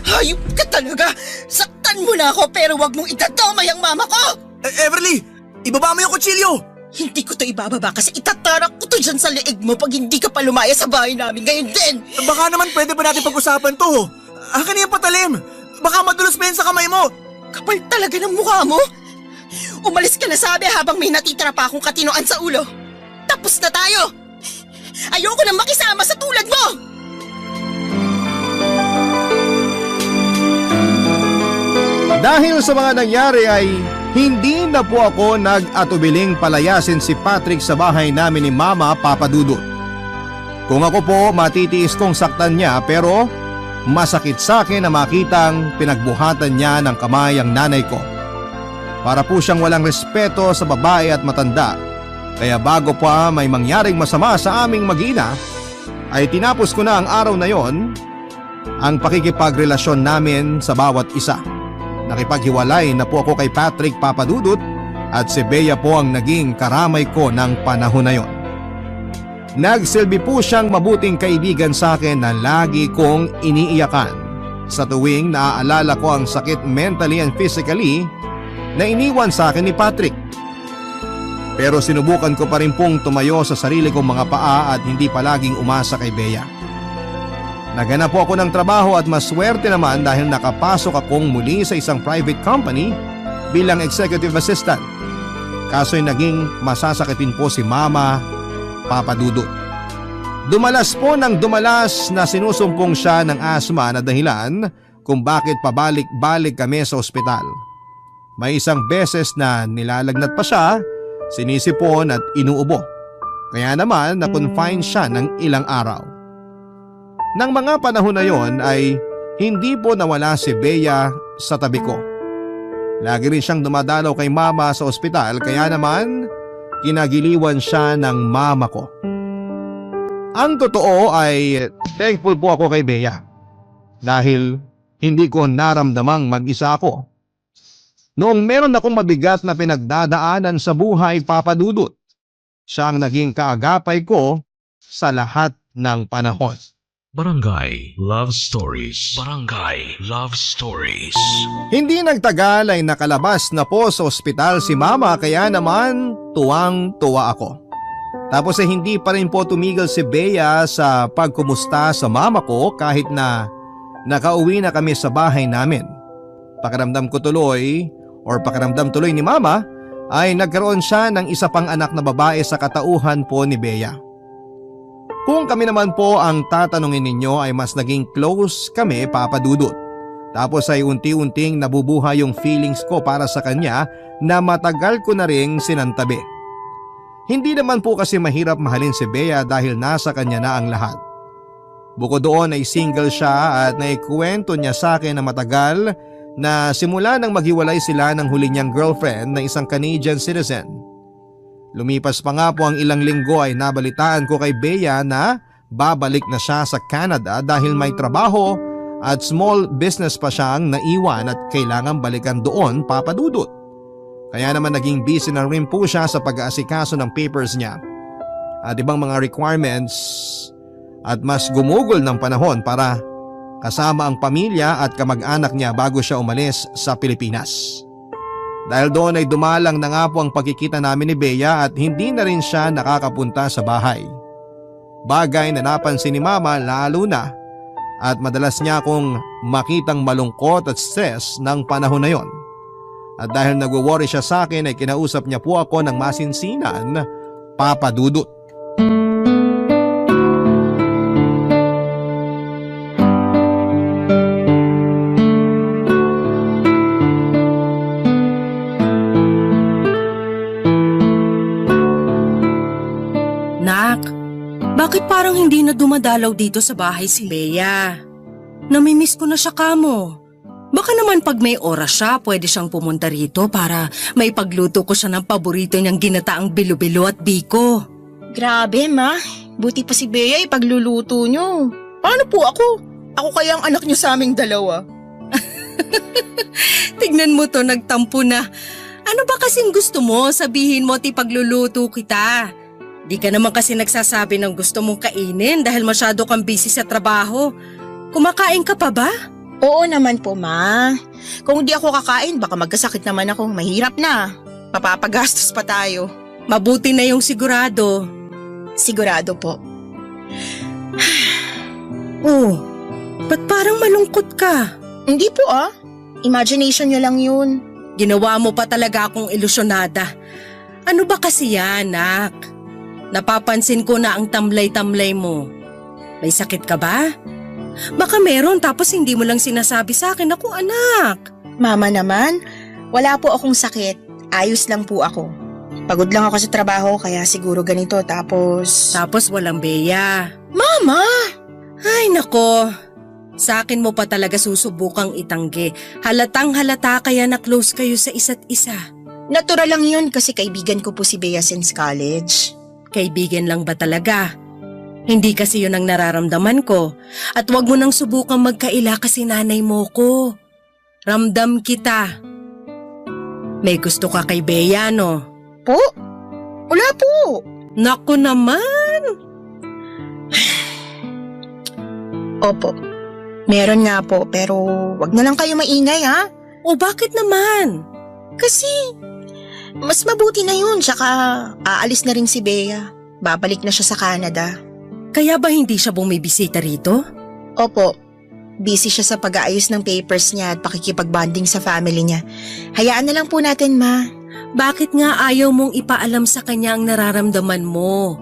Hayop ka talaga! Saktan mo na ako pero wag mong itatamay ang mama ko! Everly! Ibaba mo yung kutsilyo! Hindi ko to ibababa kasi itatarak ko to dyan sa leeg mo pag hindi ka pa lumaya sa bahay namin ngayon din! Baka naman pwede ba natin pag-usapan to? Akin na yung patalim! Baka madulas pa yan sa kamay mo! Kapal talaga ng mukha mo! Umalis ka na sabi habang may natitira pa akong katinoan sa ulo! Tapos na tayo! Ayoko nang makisama sa tulad mo! Dahil sa mga nangyari ay hindi na po ako nag-atubiling palayasin si Patrick sa bahay namin ni Mama Papa Dudut. Kung ako po matitiis kong saktan niya pero masakit sa akin na makitang pinagbuhatan niya ng kamay ang nanay ko. Para po siyang walang respeto sa babae at matanda. Kaya bago pa may mangyaring masama sa aming mag-ina, ay tinapos ko na ang araw na yon ang pakikipagrelasyon namin sa bawat isa. Nakipaghiwalay na po ako kay Patrick Papadudut at si Bea po ang naging karamay ko ng panahon na yon. Nagsilbi po siyang mabuting kaibigan sa akin na lagi kong iniiyakan sa tuwing naaalala ko ang sakit mentally and physically na iniwan sa akin ni Patrick. Pero sinubukan ko pa rin pong tumayo sa sarili kong mga paa at hindi palaging umasa kay Bea. Naganap po ako ng trabaho at maswerte naman dahil nakapasok akong muli sa isang private company bilang executive assistant. Kaso'y naging masasakitin po si Mama Papa Dudut. Dumalas po ng dumalas na sinusumpong siya ng asma na dahilan kung bakit pabalik-balik kami sa ospital. May isang beses na nilalagnat pa siya, sinisipon at inuubo. Kaya naman na-confine siya ng ilang araw. Nang mga panahon na yon ay hindi po nawala si Bea sa tabi ko. Lagi rin siyang dumadalaw kay mama sa ospital kaya naman kinagiliwan siya ng mama ko. Ang totoo ay thankful po ako kay Bea dahil hindi ko naramdamang mag-isa ako. Noong meron akong mabigat na pinagdadaanan sa buhay, Papa Dudut, siya ang naging kaagapay ko sa lahat ng panahon. Barangay Love Stories. Barangay Love Stories. Hindi nagtagal ay nakalabas na po sa ospital si mama kaya naman tuwang-tuwa ako. Tapos ay hindi pa rin po tumigil si Bea sa pagkumusta sa mama ko kahit na nakauwi na kami sa bahay namin. Pakiramdam tuloy ni mama ay nagkaroon siya ng isa pang anak na babae sa katauhan po ni Bea. Kung kami naman po ang tatanungin ninyo ay mas naging close kami, Papa Dudut. Tapos ay unti-unting nabubuhay yung feelings ko para sa kanya na matagal ko na ring sinantabi. Hindi naman po kasi mahirap mahalin si Bea dahil nasa kanya na ang lahat. Bukod doon ay single siya at naikwento niya sa akin na matagal na simula nang maghiwalay sila ng huli niyang girlfriend na isang Canadian citizen. Lumipas pa nga po ang ilang linggo ay nabalitaan ko kay Bea na babalik na siya sa Canada dahil may trabaho at small business pa siyang naiwan at kailangan balikan doon, Papa Dudut. Kaya naman naging busy na rin po siya sa pag-aasikaso ng papers niya at ibang mga requirements at mas gumugol ng panahon para kasama ang pamilya at kamag-anak niya bago siya umalis sa Pilipinas. Dahil doon ay dumalang na nga po ang pagkikita namin ni Bea at hindi na rin siya nakakapunta sa bahay. Bagay na napansin ni mama lalo na at madalas niya akong makitang malungkot at stress ng panahon na yon. At dahil nagwo-worry siya sa akin ay kinausap niya po ako ng masinsinan, Papa Dudut. Nak, bakit parang hindi na dumadalaw dito sa bahay si Bea? Namimiss ko na siya kamo. Baka naman pag may oras siya, pwede siyang pumunta rito para may pagluto ko siya ng paborito niyang ginataang bilo-bilo at biko. Grabe, ma. Buti pa si Bea ipagluluto niyo. Paano po ako? Ako kaya ang anak niyo sa aming dalawa. Tignan mo to, nagtampo na. Ano ba kasing gusto mo? Sabihin mo at ipagluluto kita. Di ka naman kasi nagsasabi ng gusto mong kainin dahil masyado kang busy sa trabaho. Kumakain ka pa ba? Oo naman po, ma. Kung di ako kakain, baka magkasakit naman ako. Mahirap na. Mapapagastos pa tayo. Mabuti na yung sigurado. Sigurado po. Oh, ba't parang malungkot ka? Hindi po Imagination niyo lang yun. Ginawa mo pa talaga akong ilusyonada. Ano ba kasi yan, nak? Napapansin ko na ang tamlay-tamlay mo. May sakit ka ba? Baka meron tapos hindi mo lang sinasabi sa akin. Ako, anak. Mama naman, wala po akong sakit. Ayos lang po ako. Pagod lang ako sa trabaho kaya siguro ganito tapos walang Bea. Mama! Ay nako, sa akin mo pa talaga susubukang itanggi. Halatang halata kaya na close kayo sa isa't isa. Natural lang yun kasi kaibigan ko po si Bea since college. Kaibigan lang ba talaga? Hindi kasi yun ang nararamdaman ko. At wag mo nang subukang magkaila kasi nanay mo ko. Ramdam kita. May gusto ka kay Bea, no? Po? Wala po. Naku naman. Opo. Meron nga po pero wag na lang kayo maingay ha. O bakit naman? Kasi mas mabuti na yun tsaka aalis na rin si Bea. Babalik na siya sa Canada. Kaya ba hindi siya bumibisita rito? Opo. Busy siya sa pag-aayos ng papers niya at pakikipag-bonding sa family niya. Hayaan na lang po natin, ma. Bakit nga ayaw mong ipaalam sa kanya ang nararamdaman mo?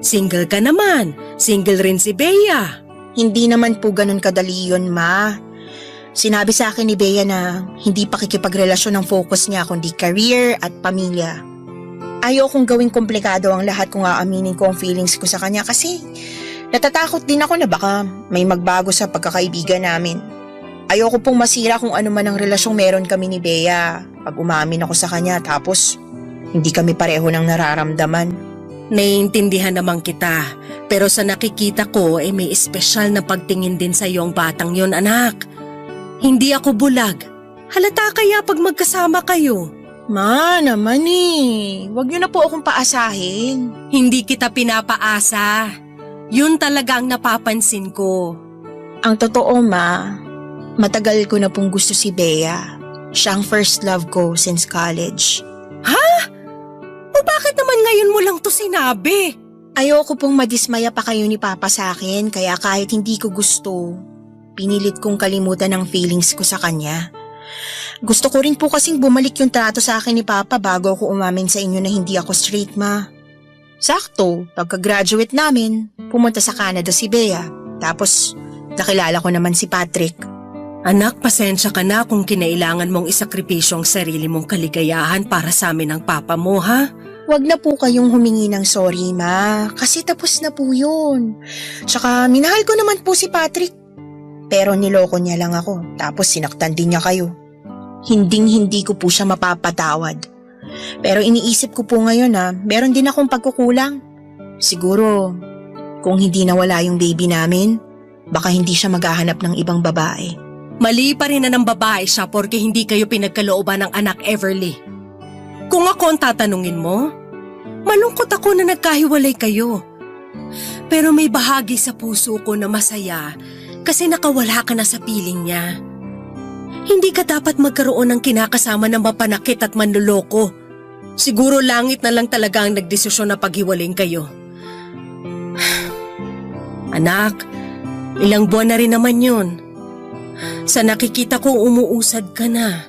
Single ka naman. Single rin si Bea. Hindi naman po ganun kadali yun, ma. Sinabi sa akin ni Bea na hindi pakikipagrelasyon ang focus niya kundi career at pamilya. Ayokong gawing komplikado ang lahat kung aaminin ko ang feelings ko sa kanya kasi natatakot din ako na baka may magbago sa pagkakaibigan namin. Ayoko pong masira kung ano man ang relasyong meron kami ni Bea pag umamin ako sa kanya tapos hindi kami pareho ng nararamdaman. Naiintindihan naman kita, pero sa nakikita ko may espesyal na pagtingin din sa iyong batang yon, anak. Hindi ako bulag. Halata kaya pag magkasama kayo. Ma, naman Huwag niyo na po akong paasahin. Hindi kita pinapaasa. Yun talaga ang napapansin ko. Ang totoo, Ma, matagal ko na pong gusto si Bea. Siya ang first love ko since college. Ha? O bakit naman ngayon mo lang to sinabi? Ayoko pong madismaya pa kayo ni Papa sa akin kaya kahit hindi ko gusto, pinilit kong kalimutan ang feelings ko sa kanya. Gusto ko rin po kasing bumalik yung trato sa akin ni Papa bago ako umamin sa inyo na hindi ako straight, Ma. Sakto, pagka-graduate namin, pumunta sa Canada si Bea. Tapos, nakilala ko naman si Patrick. Anak, pasensya ka na kung kinailangan mong isakripisyo ang sarili mong kaligayahan para sa amin ng Papa mo, ha? Huwag na po kayong humingi ng sorry, Ma. Kasi tapos na po yun. Tsaka, minahal ko naman po si Patrick. Pero niloko niya lang ako, tapos sinaktan din niya kayo. Hinding-hindi ko po siya mapapatawad. Pero iniisip ko po ngayon na meron din akong pagkukulang. Siguro, kung hindi nawala yung baby namin, baka hindi siya maghahanap ng ibang babae. Mali pa rin na ng babae siya porque hindi kayo pinagkalooban ng anak Everly. Kung ako ang tatanungin mo, malungkot ako na nagkahiwalay kayo. Pero may bahagi sa puso ko na masaya kasi nakawala ka na sa piling niya. Hindi ka dapat magkaroon ng kinakasama ng mapanakit at manloloko. Siguro langit na lang talaga ang nagdesisyon na paghiwalayin kayo. Anak, ilang buwan na rin naman yun. Sa nakikita ko umuusad ka na.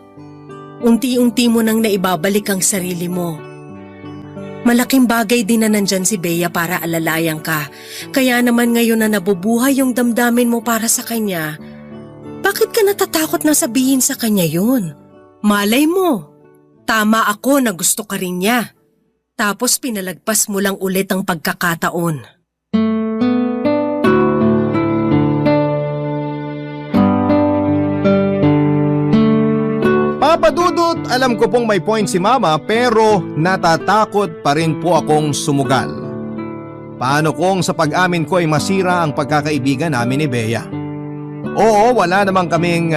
Unti-unti mo nang naibabalik ang sarili mo. Malaking bagay din na nandyan si Bea para alalayan ka. Kaya naman ngayon na nabubuhay yung damdamin mo para sa kanya, bakit ka natatakot na sabihin sa kanya yun? Malay mo, tama ako na gusto ka rin niya. Tapos pinalagpas mo lang ulit ang pagkakataon. Papa Dudut, alam ko pong may point si Mama pero natatakot pa rin po akong sumugal. Paano kung sa pag-amin ko ay masira ang pagkakaibigan namin ni Bea? Oo, wala naman kaming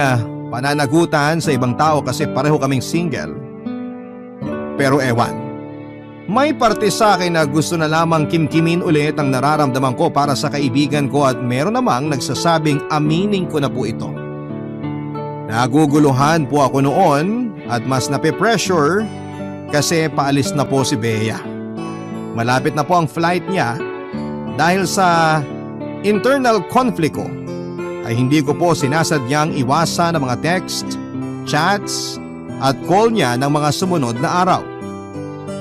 pananagutan sa ibang tao kasi pareho kaming single. Pero ewan, may parte sa akin na gusto na lamang kimkimin ulit ang nararamdaman ko para sa kaibigan ko at meron namang nagsasabing aminin ko na po ito. Naguguluhan po ako noon at mas nape-pressure kasi paalis na po si Bea. Malapit na po ang flight niya dahil sa internal conflict ko ay hindi ko po sinasadyang iwasan ang mga text, chats at call niya ng mga sumunod na araw.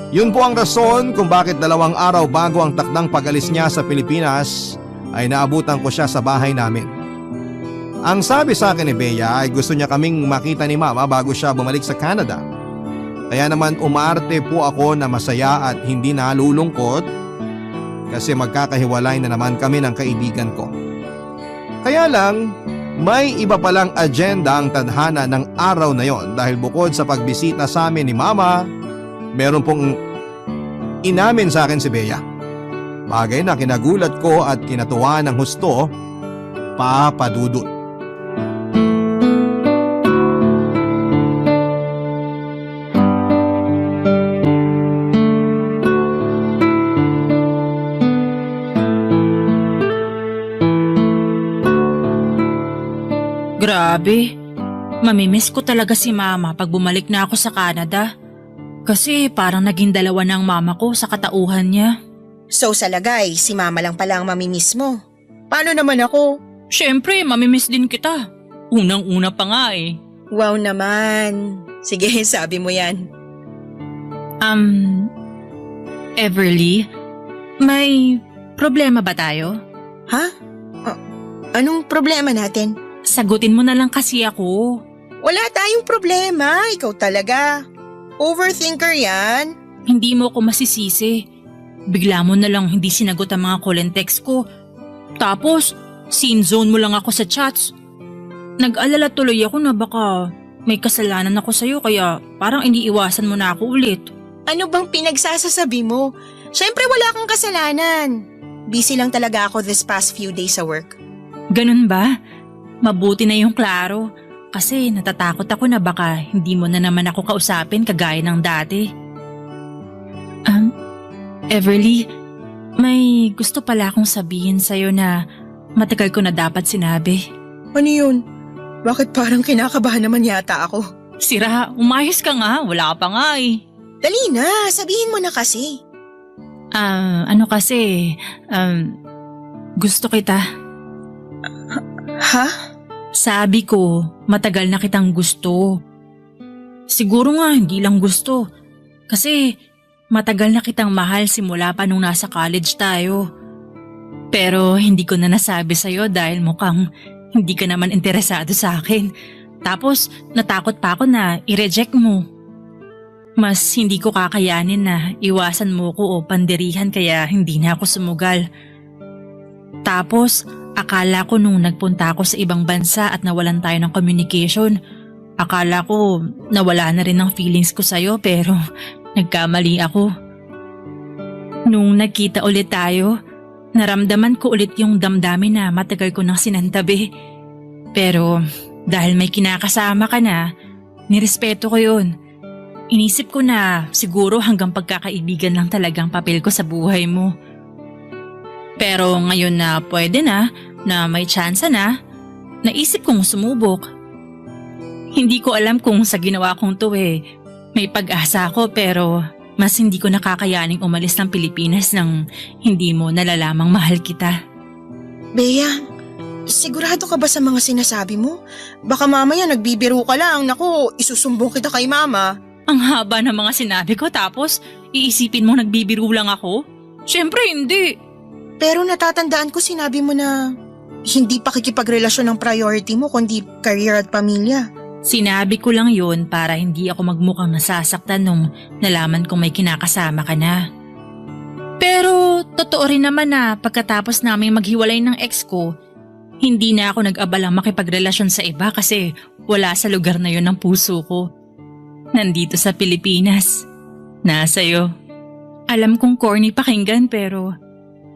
Yun po ang rason kung bakit 2 araw bago ang takdang pag-alis niya sa Pilipinas ay naabutan ko siya sa bahay namin. Ang sabi sa akin ni Bea ay gusto niya kaming makita ni Mama bago siya bumalik sa Canada. Kaya naman umarte po ako na masaya at hindi nalulungkot kasi magkakahiwalay na naman kami ng kaibigan ko. Kaya lang, may iba palang agenda ang tadhana ng araw na yon dahil bukod sa pagbisita sa amin ni Mama, meron pong inamin sa akin si Bea. Bagay na kinagulat ko at kinatuwa ng husto, Papa Dudut. Grabe. Mamimiss ko talaga si Mama pag bumalik na ako sa Canada. Kasi parang naging dalawa ng mama ko sa katauhan niya. So sa lagay, si Mama lang pala ang mamimiss mo. Paano naman ako? Siyempre, mamimiss din kita. Unang-una pa nga eh. Wow naman. Sige, sabi mo yan. Everly, may problema ba tayo? Ha? Anong problema natin? Sagutin mo na lang kasi ako. Wala tayong problema, ikaw talaga. Overthinker yan. Hindi mo ako masisisi. Bigla mo na lang hindi sinagot ang mga call and text ko. Tapos, scene zone mo lang ako sa chats. Nag-alala tuloy ako na baka may kasalanan ako sa'yo kaya parang iniiwasan mo na ako ulit. Ano bang pinagsasasabi mo? Siyempre wala kang kasalanan. Busy lang talaga ako this past few days sa work. Ganun ba? Mabuti na yung klaro. Kasi natatakot ako na baka hindi mo na naman ako kausapin kagaya ng dati. Everly, may gusto pala akong sabihin sa'yo na matagal ko na dapat sinabi. Ano yun? Bakit parang kinakabahan naman yata ako? Sira, umayos ka nga. Wala ka pa nga eh. Dali na, sabihin mo na kasi. Gusto kita. Ha? Sabi ko, matagal na kitang gusto. Siguro nga, hindi lang gusto. Kasi matagal na kitang mahal simula pa nung nasa college tayo. Pero hindi ko na nasabi sa'yo dahil mukhang hindi ka naman interesado sa akin. Tapos natakot pa ako na i-reject mo. Mas hindi ko kakayanin na iwasan mo ko o pandirihan kaya hindi na ako sumugal. Tapos akala ko nung nagpunta ako sa ibang bansa at nawalan tayo ng communication, akala ko nawala na rin ang feelings ko sa'yo pero nagkamali ako. Nung nagkita ulit tayo, naramdaman ko ulit yung damdamin na matagal ko nang sinantabi. Pero dahil may kinakasama ka na, nirespeto ko yun. Inisip ko na siguro hanggang pagkakaibigan lang talagang papel ko sa buhay mo. Pero ngayon na pwede na may tsansa na, naisip kong sumubok. Hindi ko alam kung sa ginawa kong to may pag-asa ako pero mas hindi ko nakakayaning umalis ng Pilipinas nang hindi mo nalalamang mahal kita. Bea, sigurado ka ba sa mga sinasabi mo? Baka mamaya nagbibiro ka lang. Naku, isusumbong kita kay mama. Ang haba ng mga sinabi ko tapos iisipin mo nagbibiro lang ako? Siyempre hindi. Pero natatandaan ko sinabi mo na hindi pakikipagrelasyon ang priority mo kundi career at pamilya. Sinabi ko lang yun para hindi ako magmukhang nasasaktan nung nalaman kong may kinakasama ka na. Pero totoo rin naman na pagkatapos namin maghiwalay ng ex ko, hindi na ako nag-abalang makipagrelasyon sa iba kasi wala sa lugar na yun ang puso ko. Nandito sa Pilipinas. Nasa'yo. Alam kong corny pakinggan pero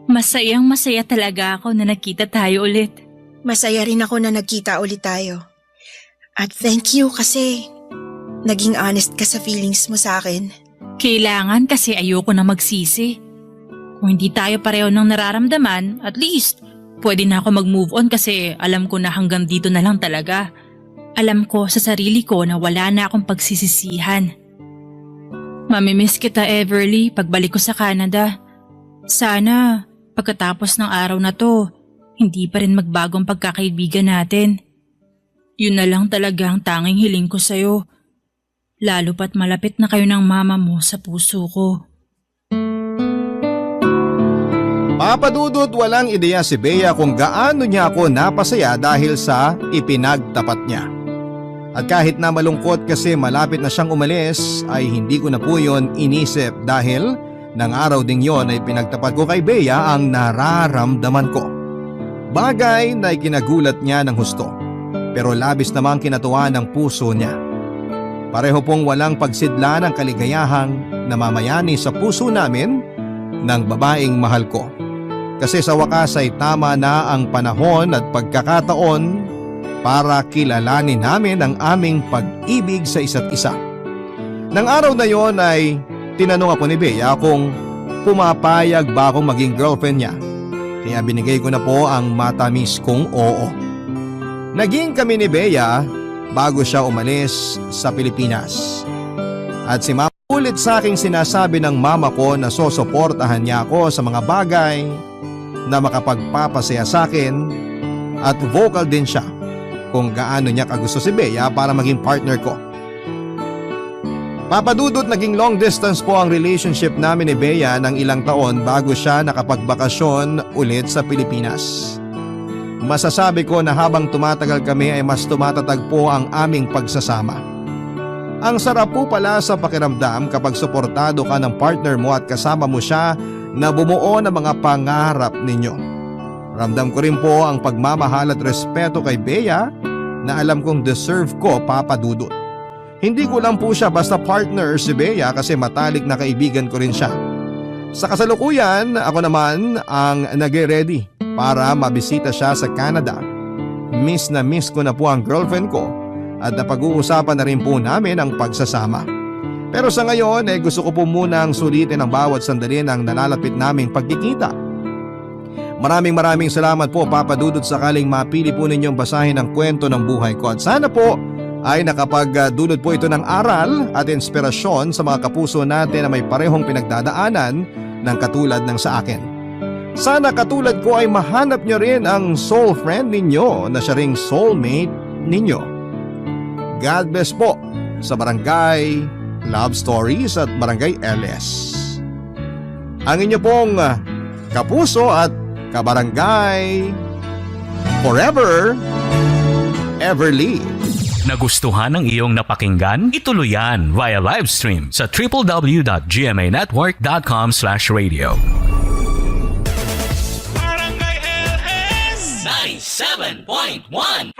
masayang masaya talaga ako na nakita tayo ulit. Masaya rin ako na nagkita ulit tayo. At thank you kasi naging honest ka sa feelings mo sa akin. Kailangan kasi ayoko na magsisi. Kung hindi tayo pareho ng nararamdaman, at least pwede na ako mag-move on kasi alam ko na hanggang dito na lang talaga. Alam ko sa sarili ko na wala na akong pagsisisihan. Mamimiss kita, Everly, pagbalik ko sa Canada. Sana pagkatapos ng araw na to, hindi pa rin magbagong pagkakaibigan natin. Yun na lang talaga ang tanging hiling ko sa'yo. Lalo pat malapit na kayo ng mama mo sa puso ko. Papadudot walang ideya si Bea kung gaano niya ako napasaya dahil sa ipinagtapat niya. At kahit na malungkot kasi malapit na siyang umalis ay hindi ko na po yun inisip dahil nang araw ding yon ay pinagtapat ko kay Bea ang nararamdaman ko. Bagay na ikinagulat niya ng husto. Pero labis namang kinatuwa ng puso niya. Pareho pong walang pagsidla ng kaligayahang namamayani sa puso namin ng babaeng mahal ko. Kasi sa wakas ay tama na ang panahon at pagkakataon para kilalanin namin ang aming pag-ibig sa isa't isa. Nang araw na yon ay tinanong ako ni Bea kung pumapayag ba akong maging girlfriend niya. Kaya binigay ko na po ang matamis kong oo. Naging kami ni Bea bago siya umalis sa Pilipinas. At si mama ulit sa aking sinasabi ng mama ko na sosuportahan niya ako sa mga bagay na makapagpapasaya sa akin at vocal din siya kung gaano niya kagusto si Bea para maging partner ko. Papadudot naging long distance po ang relationship namin ni Bea ng ilang taon bago siya nakapagbakasyon ulit sa Pilipinas. masasabi ko na habang tumatagal kami ay mas tumatatag po ang aming pagsasama. Ang sarap po pala sa pakiramdam kapag suportado ka ng partner mo at kasama mo siya na bumuo ng mga pangarap ninyo. Ramdam ko rin po ang pagmamahal at respeto kay Bea na alam kong deserve ko, Papa Dudut. Hindi ko lang po siya basta partner si Bea kasi matalik na kaibigan ko rin siya. Sa kasalukuyan, ako naman ang nag-ready para mabisita siya sa Canada. Miss na miss ko na po ang girlfriend ko at napag-uusapan na rin po namin ang pagsasama. Pero sa ngayon gusto ko po munang sulitin ang bawat sandali ng nalalapit naming pagkikita. Maraming salamat po, Papa Dudut, sakaling mapili po ninyong basahin ang kwento ng buhay ko at sana po ay nakapagdulot po ito ng aral at inspirasyon sa mga kapuso natin na may parehong pinagdadaanan ng katulad ng sa akin. Sana katulad ko ay mahanap nyo rin ang soul friend ninyo na siya ring soulmate ninyo. God bless po sa Barangay Love Stories at Barangay LS. Ang inyo pong kapuso at kabarangay forever, Everly. Nagustuhan ng iyong napakinggan? Ituloy yan via live stream sa www.gmanetwork.com/radio. Barangay LS 97.1